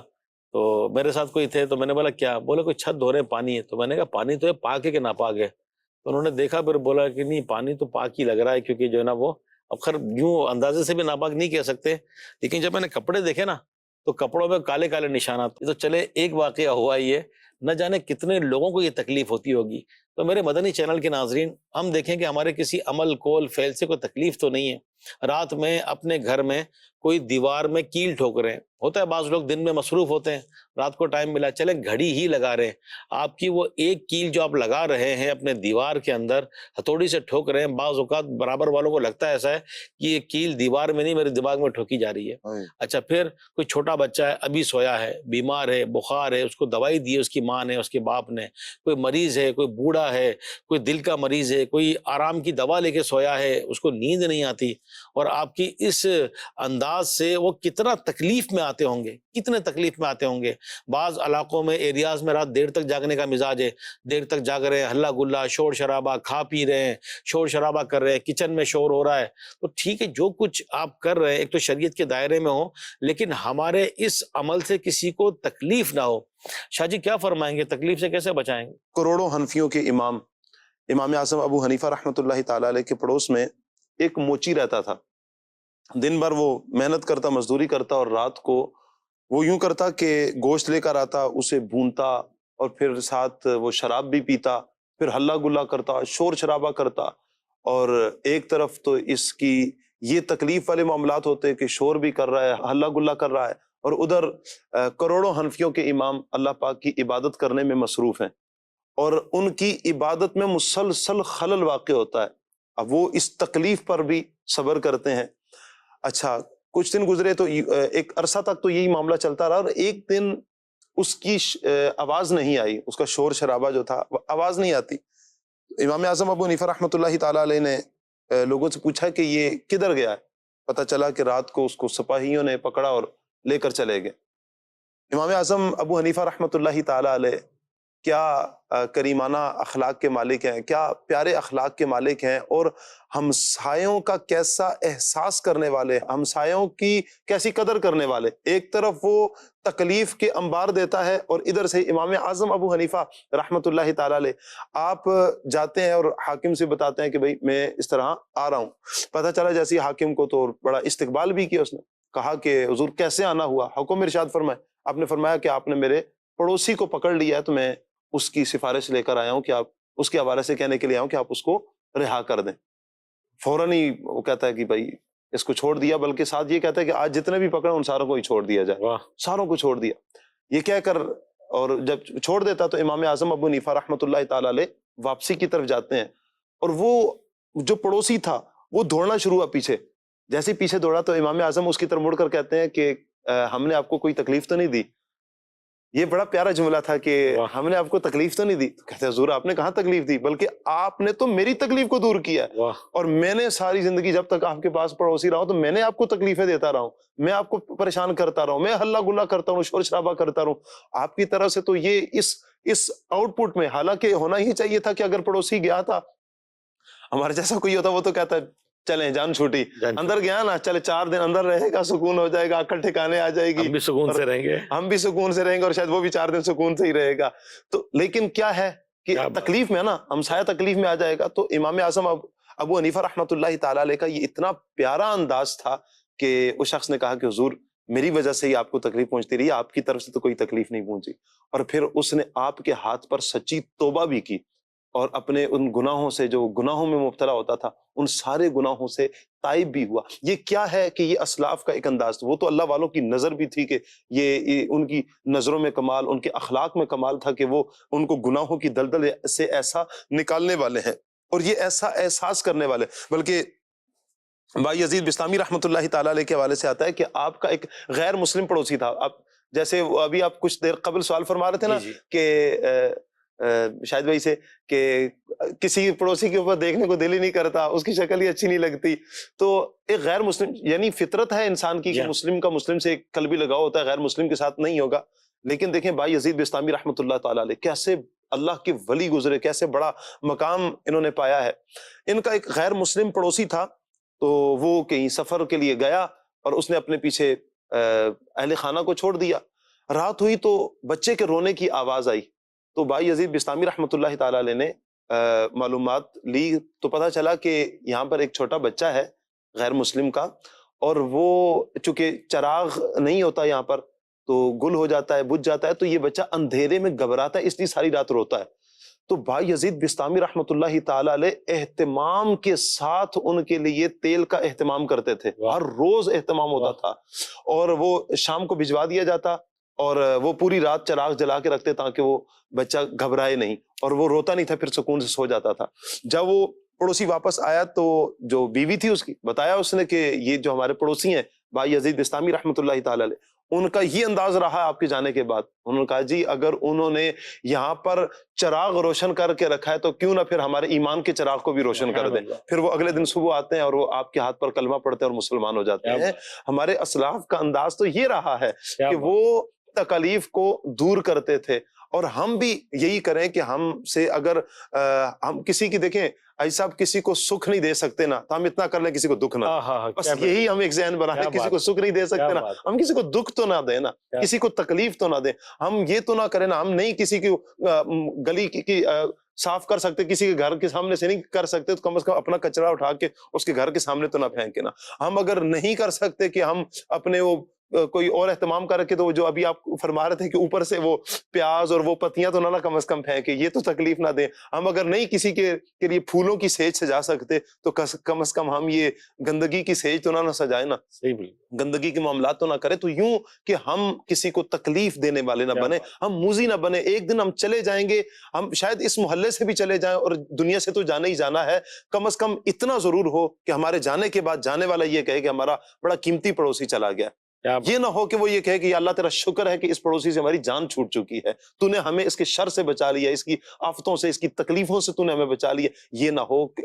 تو میرے ساتھ کوئی تھے تو میں نے بولا کیا بولے کوئی چھت دھو رہے پانی ہے. تو میں نے کہا پانی تو ہے پاک ہے کہ ناپاک ہے. تو انہوں نے دیکھا پھر بولا کہ نہیں پانی تو پاک ہی لگ رہا ہے کیونکہ جو ہے نا وہ اب خیر یوں اندازے سے بھی ناپاک نہیں کہہ سکتے لیکن جب میں نے کپڑے دیکھے نا تو کپڑوں میں کالے کالے نشانات. تو چلے ایک واقعہ ہوا یہ نہ جانے کتنے لوگوں کو یہ تکلیف ہوتی ہوگی. تو میرے مدنی چینل کے ناظرین ہم دیکھیں کہ ہمارے کسی عمل کول فعل سے کوئی تکلیف تو نہیں ہے. رات میں اپنے گھر میں کوئی دیوار میں کیل ٹھوک رہے ہیں. ہوتا ہے بعض لوگ دن میں مصروف ہوتے ہیں رات کو ٹائم ملا چلے گھڑی ہی لگا رہے ہیں. آپ کی وہ ایک کیل جو آپ لگا رہے ہیں اپنے دیوار کے اندر ہتھوڑی سے ٹھوک رہے ہیں. بعض اوقات برابر والوں کو لگتا ہے ایسا ہے کہ یہ کیل دیوار میں نہیں میرے دماغ میں ٹھوکی جا رہی ہے. اچھا پھر کوئی چھوٹا بچہ ہے ابھی سویا ہے بیمار ہے بخار ہے اس کو دوائی دی ہے اس کی ماں نے اس کے باپ نے. کوئی مریض ہے کوئی بوڑھا ہے کوئی دل کا مریض ہے کوئی آرام کی دوا لے کے سویا ہے اس کو نیند نہیں آتی. اور آپ کی اس انداز سے وہ کتنا تکلیف میں آتے ہوں گے کتنے تکلیف میں آتے ہوں گے. بعض علاقوں میں ایریاز میں رات دیر تک جاگنے کا مزاج ہے دیر تک جاگ رہے ہیں ہلا گلا شور شرابہ کھا پی رہے ہیں شور شرابہ کر رہے ہیں کچن میں شور ہو رہا ہے. تو ٹھیک ہے جو کچھ آپ کر رہے ہیں ایک تو شریعت کے دائرے میں ہو لیکن ہمارے اس عمل سے کسی کو تکلیف نہ ہو. شاہ جی کیا فرمائیں گے تکلیف سے کیسے بچائیں گے؟ کروڑوں حنفیوں کے امام اعظم ابو حنیفہ رحمۃ اللہ تعالی علیہ کے پڑوس میں ایک موچی رہتا تھا. دن بھر وہ محنت کرتا مزدوری کرتا اور رات کو وہ یوں کرتا کہ گوشت لے کر آتا اسے بھونتا اور پھر ساتھ وہ شراب بھی پیتا پھر ہلا گلا کرتا شور شرابہ کرتا. اور ایک طرف تو اس کی یہ تکلیف والے معاملات ہوتے کہ شور بھی کر رہا ہے ہلا گلا کر رہا ہے اور ادھر کروڑوں حنفیوں کے امام اللہ پاک کی عبادت کرنے میں مصروف ہیں اور ان کی عبادت میں مسلسل خلل واقع ہوتا ہے. اب وہ اس تکلیف پر بھی صبر کرتے ہیں. اچھا کچھ دن گزرے تو ایک عرصہ تک تو یہی معاملہ چلتا رہا اور ایک دن اس کی آواز نہیں آئی اس کا شور شرابہ جو تھا آواز نہیں آتی. امام اعظم ابو حنیفہ رحمۃ اللہ تعالی علیہ نے لوگوں سے پوچھا کہ یہ کدھر گیا ہے. پتہ چلا کہ رات کو اس کو سپاہیوں نے پکڑا اور لے کر چلے گئے. امام اعظم ابو حنیفہ رحمۃ اللہ تعالی علیہ کیا کریمانہ اخلاق کے مالک ہیں کیا پیارے اخلاق کے مالک ہیں اور ہمسایوں کا کیسا احساس کرنے والے ہمسایوں کی کیسی قدر کرنے والے. ایک طرف وہ تکلیف کے انبار دیتا ہے اور ادھر سے امام اعظم ابو حنیفہ رحمۃ اللہ تعالی علیہ آپ جاتے ہیں اور حاکم سے بتاتے ہیں کہ بھئی میں اس طرح آ رہا ہوں. پتہ چلا جیسے حاکم کو تو بڑا استقبال بھی کیا اس نے کہا کہ حضور کیسے آنا ہوا حکم ارشاد فرمائے. آپ نے فرمایا کہ آپ نے میرے پڑوسی کو پکڑ لیا ہے تو میں اس کی سفارش لے کر آیا ہوں کہ آپ اس کے حوالے سے کہنے کے لیے آیا ہوں کہ آپ اس کو رہا کر دیں. فوراً ہی وہ کہتا ہے کہ بھائی اس کو چھوڑ دیا بلکہ ساتھ یہ کہتا ہے کہ آج جتنے بھی پکڑے ان ساروں کو ہی چھوڑ دیا جائے. ساروں کو چھوڑ دیا یہ کہہ کر اور جب چھوڑ دیتا تو امام اعظم ابو حنیفہ رحمۃ اللہ تعالی علیہ واپسی کی طرف جاتے ہیں اور وہ جو پڑوسی تھا وہ دوڑنا شروع ہوا پیچھے. جیسے پیچھے دوڑا تو امام اعظم اس کی طرف مڑ کر کہتے ہیں کہ ہم نے آپ کو کوئی تکلیف تو نہیں دی. یہ بڑا پیارا جملہ تھا کہ ہم نے آپ کو تکلیف تو نہیں دی. کہتے ہیں حضور آپ نے کہاں تکلیف دی بلکہ آپ نے تو میری تکلیف کو دور کیا ہے اور میں نے ساری زندگی جب تک آپ کے پاس پڑوسی رہا ہوں تو میں نے آپ کو تکلیفیں دیتا رہا ہوں میں آپ کو پریشان کرتا رہا ہوں میں ہلا گلا کرتا ہوں شور شرابہ کرتا رہا ہوں. آپ کی طرف سے تو یہ اس آؤٹ پٹ میں حالانکہ ہونا ہی چاہیے تھا کہ اگر پڑوسی گیا تھا ہمارے جیسا کوئی ہوتا وہ تو کہتا ہے چلیں جان چھوٹی اندر گیا نا چلے 4 دن اندر رہے گا سکون ہو جائے گا عقل ٹھکانے آ جائے گی ہم بھی سکون سے رہیں گے اور شاید وہ بھی 4 دن سکون سے ہی رہے گا. تو لیکن کیا ہے کہ تکلیف میں نا ہمسایہ تکلیف میں آ جائے گا. تو امام اعظم ابو حنیفہ رحمۃ اللہ تعالی علیہ کا یہ اتنا پیارا انداز تھا کہ اس شخص نے کہا کہ حضور میری وجہ سے ہی آپ کو تکلیف پہنچتی رہی آپ کی طرف سے تو کوئی تکلیف نہیں پہنچی. اور پھر اس نے آپ کے ہاتھ پر سچی توبہ بھی کی اور اپنے ان گناہوں سے جو گناہوں میں مبتلا ہوتا تھا ان سارے گناہوں سے تائب بھی ہوا. یہ کیا ہے کہ یہ اسلاف کا ایک انداز تھا. وہ تو اللہ والوں کی نظر بھی تھی کہ یہ ان کی نظروں میں کمال ان کے اخلاق میں کمال تھا کہ وہ ان کو گناہوں کی دلدل سے ایسا نکالنے والے ہیں. اور یہ ایسا احساس کرنے والے. بلکہ بھائی یزید بستامی رحمۃ اللہ تعالیٰ علیہ کے حوالے سے آتا ہے کہ آپ کا ایک غیر مسلم پڑوسی تھا. اب جیسے ابھی آپ کچھ دیر قبل سوال فرما رہے تھے نا کہ شاہد بھائی سے کہ کسی پڑوسی کے اوپر دیکھنے کو دل ہی نہیں کرتا, اس کی شکل ہی اچھی نہیں لگتی. تو ایک غیر مسلم, یعنی فطرت ہے انسان کی کہ مسلم کا مسلم سے ایک قلبی لگاؤ ہوتا ہے, غیر مسلم کے ساتھ نہیں ہوگا. لیکن دیکھیں بھائی یزید بستامی رحمۃ اللہ تعالیٰ علیہ کیسے اللہ کے ولی گزرے, کیسے بڑا مقام انہوں نے پایا ہے. ان کا ایک غیر مسلم پڑوسی تھا, تو وہ کہیں سفر کے لیے گیا اور اس نے اپنے پیچھے اہل خانہ کو چھوڑ دیا. رات ہوئی تو بچے کے رونے کی آواز آئی, تو بھائی یزید بستامی رحمۃ اللہ تعالیٰ علیہ نے معلومات لی تو پتہ چلا کہ یہاں پر ایک چھوٹا بچہ ہے غیر مسلم کا, اور وہ چونکہ چراغ نہیں ہوتا یہاں پر تو گل ہو جاتا ہے, بجھ جاتا ہے, تو یہ بچہ اندھیرے میں گھبراتا ہے, اس لیے ساری رات روتا ہے. تو بھائی یزید بستامی رحمۃ اللہ تعالیٰ علیہ اہتمام کے ساتھ ان کے لیے تیل کا اہتمام کرتے تھے, ہر روز اہتمام ہوتا تھا, اور وہ شام کو بھجوا دیا جاتا, اور وہ پوری رات چراغ جلا کے رکھتے تاکہ وہ بچہ گھبرائے نہیں, اور وہ روتا نہیں تھا, پھر سکون سے سو جاتا تھا. جب وہ پڑوسی واپس آیا تو جو بیوی تھی اس کی, بتایا اس نے کہ یہ جو ہمارے پڑوسی ہیں بھائی یزید بستامی رحمۃ اللہ تعالیٰ علیہ, ان کا یہ انداز رہا آپ کے جانے کے بعد. انہوں نے کہا جی اگر انہوں نے یہاں پر چراغ روشن کر کے رکھا ہے تو کیوں نہ پھر ہمارے ایمان کے چراغ کو بھی روشن کر دیں. پھر وہ اگلے دن صبح آتے ہیں اور وہ آپ کے ہاتھ پر کلمہ پڑھتے ہیں اور مسلمان ہو جاتے ہیں. ہمارے اسلاف کا انداز تو یہ رہا ہے کہ وہ تکالیف کو دور کرتے تھے, اور ہم بھی یہی کریں کہ ہم سے اگر ہم کسی کی دیکھیں ایسا کسی کو سکھ نہیں دے سکتے نا, تو ہم اتنا کر لیں کسی کو دکھ نہ دیں. بس یہی ہم ایک ذہن بنا لیں, کسی کو سکھ نہیں دے سکتے نا, ہم کسی کو دکھ تو نہ دیں نا, کسی کو تکلیف تو نہ دیں. ہم یہ تو نہ کریں نا, ہم نہیں کسی کی گلی کی صاف کر سکتے, کسی کے گھر کے سامنے سے نہیں کر سکتے, تو کم از کم اپنا کچرا اٹھا کے اس کے گھر کے سامنے تو نہ پھینکے نا. ہم اگر نہیں کر سکتے کہ ہم اپنے وہ کوئی اور اہتمام کر رکھے, تو جو ابھی آپ فرما رہے تھے کہ اوپر سے وہ پیاز اور وہ پتیاں تو نہ کم از کم پھینکے, یہ تو تکلیف نہ دیں. ہم اگر نہیں کسی کے لیے پھولوں کی سیج سجا سکتے تو کم از کم ہم یہ گندگی کی سیج تو نہ سجائے نا, گندگی کے معاملات تو نہ کرے. تو یوں کہ ہم کسی کو تکلیف دینے والے نہ بنے, ہم موذی نہ بنے. ایک دن ہم چلے جائیں گے, ہم شاید اس محلے سے بھی چلے جائیں اور دنیا سے تو جانا ہی جانا ہے, کم از کم اتنا ضرور ہو کہ ہمارے جانے کے بعد جانے والا یہ کہے کہ ہمارا بڑا قیمتی پڑوسی چلا گیا. یہ نہ ہو کہ وہ یہ کہے کہ یا اللہ تیرا شکر ہے کہ اس پڑوسی سے ہماری جان چھوٹ چکی ہے, تو نے ہمیں اس کے شر سے بچا لیا, اس کی آفتوں سے, اس کی تکلیفوں سے تو نے ہمیں بچا لیا. یہ نہ ہو کہ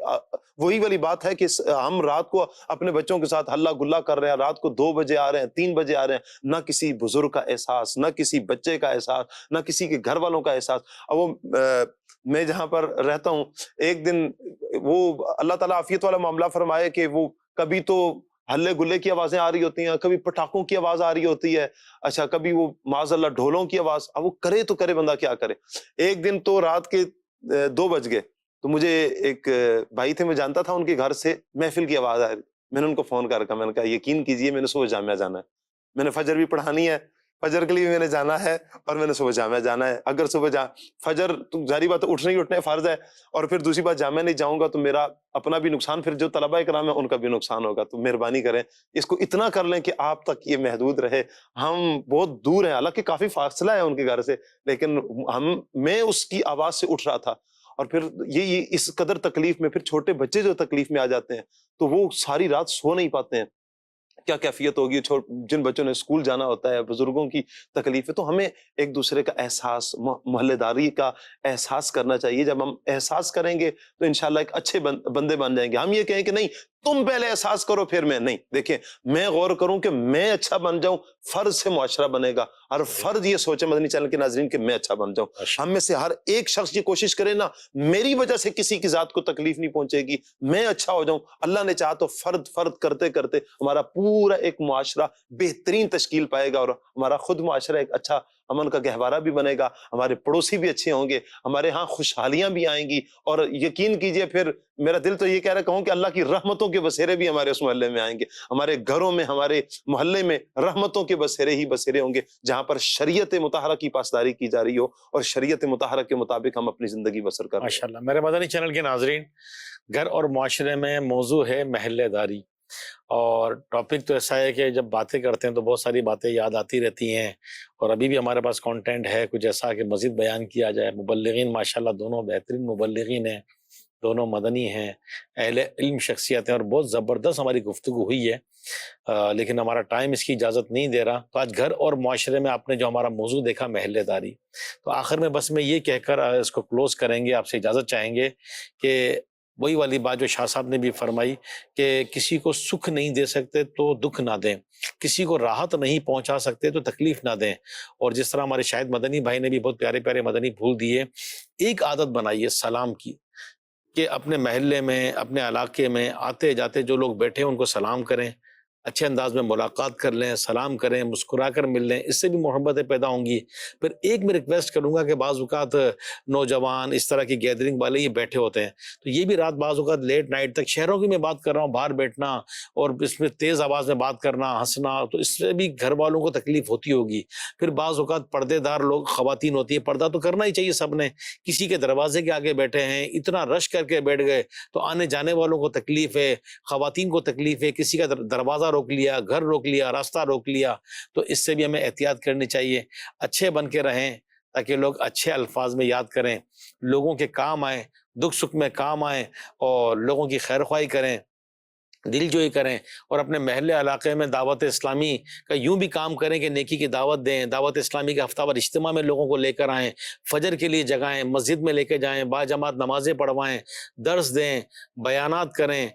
وہی والی بات ہے کہ ہم رات کو اپنے بچوں کے ساتھ ہلہ گلا کر رہے ہیں, رات کو 2 بجے آ رہے ہیں, 3 بجے آ رہے ہیں, نہ کسی بزرگ کا احساس, نہ کسی بچے کا احساس, نہ کسی کے گھر والوں کا احساس. اب وہ میں جہاں پر رہتا ہوں, ایک دن وہ اللہ تعالیٰ عافیت والا معاملہ فرمائے کہ وہ کبھی تو ہلے گلے کی آوازیں آ رہی ہوتی ہیں, کبھی پٹاخوں کی آواز آ رہی ہوتی ہے, اچھا کبھی وہ معاذ اللہ ڈھولوں کی آواز. اب وہ کرے تو کرے بندہ کیا کرے. ایک دن تو رات کے 2 بج گئے, تو مجھے ایک بھائی تھے, میں جانتا تھا, ان کے گھر سے محفل کی آواز آ رہی. میں نے ان کو فون کر رکھا, میں نے کہا یقین کیجیے میں نے صبح جامعہ جانا ہے, میں نے فجر بھی پڑھانی ہے, فجر کے لیے میں نے جانا ہے, اور میں نے صبح جامعہ جانا ہے. اگر صبح فجر تو ظاہری بات اٹھنا ہی اٹھنا فرض ہے, اور پھر دوسری بات جامعہ نہیں جاؤں گا تو میرا اپنا بھی نقصان, پھر جو طلباء کرام ہیں ان کا بھی نقصان ہوگا. تو مہربانی کریں اس کو اتنا کر لیں کہ آپ تک یہ محدود رہے. ہم بہت دور ہیں, حالانکہ کافی فاصلہ ہے ان کے گھر سے, لیکن میں اس کی آواز سے اٹھ رہا تھا. اور پھر یہ اس قدر تکلیف میں, پھر چھوٹے بچے جو تکلیف میں آ جاتے ہیں تو وہ ساری رات سو نہیں پاتے ہیں. کیا کیفیت ہوگی جن بچوں نے اسکول جانا ہوتا ہے, بزرگوں کی تکلیف ہے. تو ہمیں ایک دوسرے کا احساس, محلے داری کا احساس کرنا چاہیے. جب ہم احساس کریں گے تو انشاءاللہ ایک اچھے بندے بن جائیں گے. ہم یہ کہیں کہ نہیں تم پہلے احساس کرو پھر میں, نہیں. دیکھیں میں غور کروں کہ میں اچھا بن جاؤں, فرض سے معاشرہ بنے گا. ہر فرد یہ سوچے مدنی چینل کے ناظرین کہ میں اچھا بن جاؤں. ہم میں سے ہر ایک شخص یہ کوشش کرے نا, میری وجہ سے کسی کی ذات کو تکلیف نہیں پہنچے گی, میں اچھا ہو جاؤں. اللہ نے چاہا تو فرد کرتے کرتے ہمارا پورا ایک معاشرہ بہترین تشکیل پائے گا, اور ہمارا خود معاشرہ ایک اچھا امن کا گہوارہ بھی بنے گا. ہمارے پڑوسی بھی اچھے ہوں گے, ہمارے ہاں خوشحالیاں بھی آئیں گی. اور یقین کیجئے پھر میرا دل تو یہ کہہ رہا کہوں کہ اللہ کی رحمتوں کے بسیرے بھی ہمارے اس محلے میں آئیں گے. ہمارے گھروں میں, ہمارے محلے میں رحمتوں کے بسیرے ہی بسیرے ہوں گے, جہاں پر شریعت مطہرہ کی پاسداری کی جا رہی ہو اور شریعت مطہرہ کے مطابق ہم اپنی زندگی بسر کر رہے ہیں. ماشاءاللہ. میرے مدنی چینل کے ناظرین, گھر اور معاشرے میں موضوع ہے محلے داری, اور ٹاپک تو ایسا ہے کہ جب باتیں کرتے ہیں تو بہت ساری باتیں یاد آتی رہتی ہیں, اور ابھی بھی ہمارے پاس کانٹینٹ ہے کچھ ایسا کہ مزید بیان کیا جائے. مبلغین ماشاءاللہ دونوں بہترین مبلغین ہیں, دونوں مدنی ہیں، اہل علم شخصیت ہیں، اور بہت زبردست ہماری گفتگو ہوئی ہے، لیکن ہمارا ٹائم اس کی اجازت نہیں دے رہا۔ تو آج گھر اور معاشرے میں آپ نے جو ہمارا موضوع دیکھا محلے داری، تو آخر میں بس میں یہ کہہ کر اس کو کلوز کریں گے، آپ سے اجازت چاہیں گے کہ وہی والی بات جو شاہ صاحب نے بھی فرمائی کہ کسی کو سکھ نہیں دے سکتے تو دکھ نہ دیں، کسی کو راحت نہیں پہنچا سکتے تو تکلیف نہ دیں۔ اور جس طرح ہمارے شاہد مدنی بھائی نے بھی بہت پیارے پیارے مدنی پھول دیے، ایک عادت بنائیے سلام کی، کہ اپنے محلے میں، اپنے علاقے میں آتے جاتے جو لوگ بیٹھے ہیں ان کو سلام کریں، اچھے انداز میں ملاقات کر لیں، سلام کریں، مسکرا کر مل لیں، اس سے بھی محبتیں پیدا ہوں گی۔ پھر ایک میں ریکویسٹ کروں گا کہ بعض اوقات نوجوان اس طرح کی گیدرنگ والے یہ بیٹھے ہوتے ہیں، تو یہ بھی رات بعض اوقات لیٹ نائٹ تک، شہروں کی میں بات کر رہا ہوں، باہر بیٹھنا اور اس میں تیز آواز میں بات کرنا، ہنسنا، تو اس سے بھی گھر والوں کو تکلیف ہوتی ہوگی۔ پھر بعض اوقات پردے دار لوگ، خواتین ہوتی ہیں، پردہ تو کرنا ہی چاہیے سب نے، کسی کے دروازے کے آگے بیٹھے ہیں، اتنا رش کر کے بیٹھ گئے تو آنے جانے والوں کو تکلیف ہے، خواتین کو تکلیف ہے، کسی کا دروازہ روک لیا، گھر روک لیا، راستہ روک لیا، تو اس سے بھی ہمیں احتیاط کرنی چاہیے۔ اچھے بن کے رہیں تاکہ لوگ اچھے الفاظ میں یاد کریں، لوگوں کے کام آئیں، دکھ سکھ میں کام آئیں، اور لوگوں کی خیر خواہی کریں، دل جوئی کریں، اور اپنے محلے علاقے میں دعوت اسلامی کا یوں بھی کام کریں کہ نیکی کی دعوت دیں، دعوت اسلامی کے ہفتہ وار اجتماع میں لوگوں کو لے کر آئیں، فجر کے لیے جگائیں، مسجد میں لے کے جائیں، باجماعت نمازیں پڑھوائیں، درس دیں، بیانات کریں،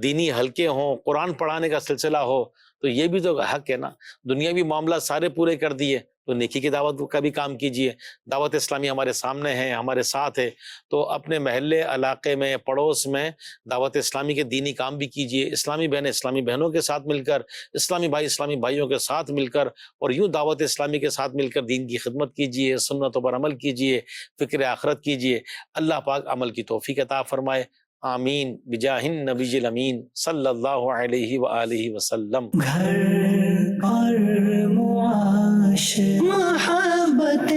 دینی حلقے ہوں، قرآن پڑھانے کا سلسلہ ہو، تو یہ بھی تو حق ہے نا۔ دنیاوی معاملات سارے پورے کر دیے تو نیکی کی دعوت کا بھی کام کیجیے۔ دعوت اسلامی ہمارے سامنے ہے، ہمارے ساتھ ہے، تو اپنے محلے علاقے میں، پڑوس میں دعوت اسلامی کے دینی کام بھی کیجیے، اسلامی بہنیں اسلامی بہنوں کے ساتھ مل کر، اسلامی بھائی اسلامی بھائیوں کے ساتھ مل کر، اور یوں دعوت اسلامی کے ساتھ مل کر دین کی خدمت کیجیے، سنتوں پر عمل کیجیے، فکر آخرت کیجیے۔ اللہ پاک عمل کی توفیق عطا فرمائے، آمین بجاہ النبی الامین صلی اللہ علیہ وآلہ وسلم۔ گھر اور معاش محبت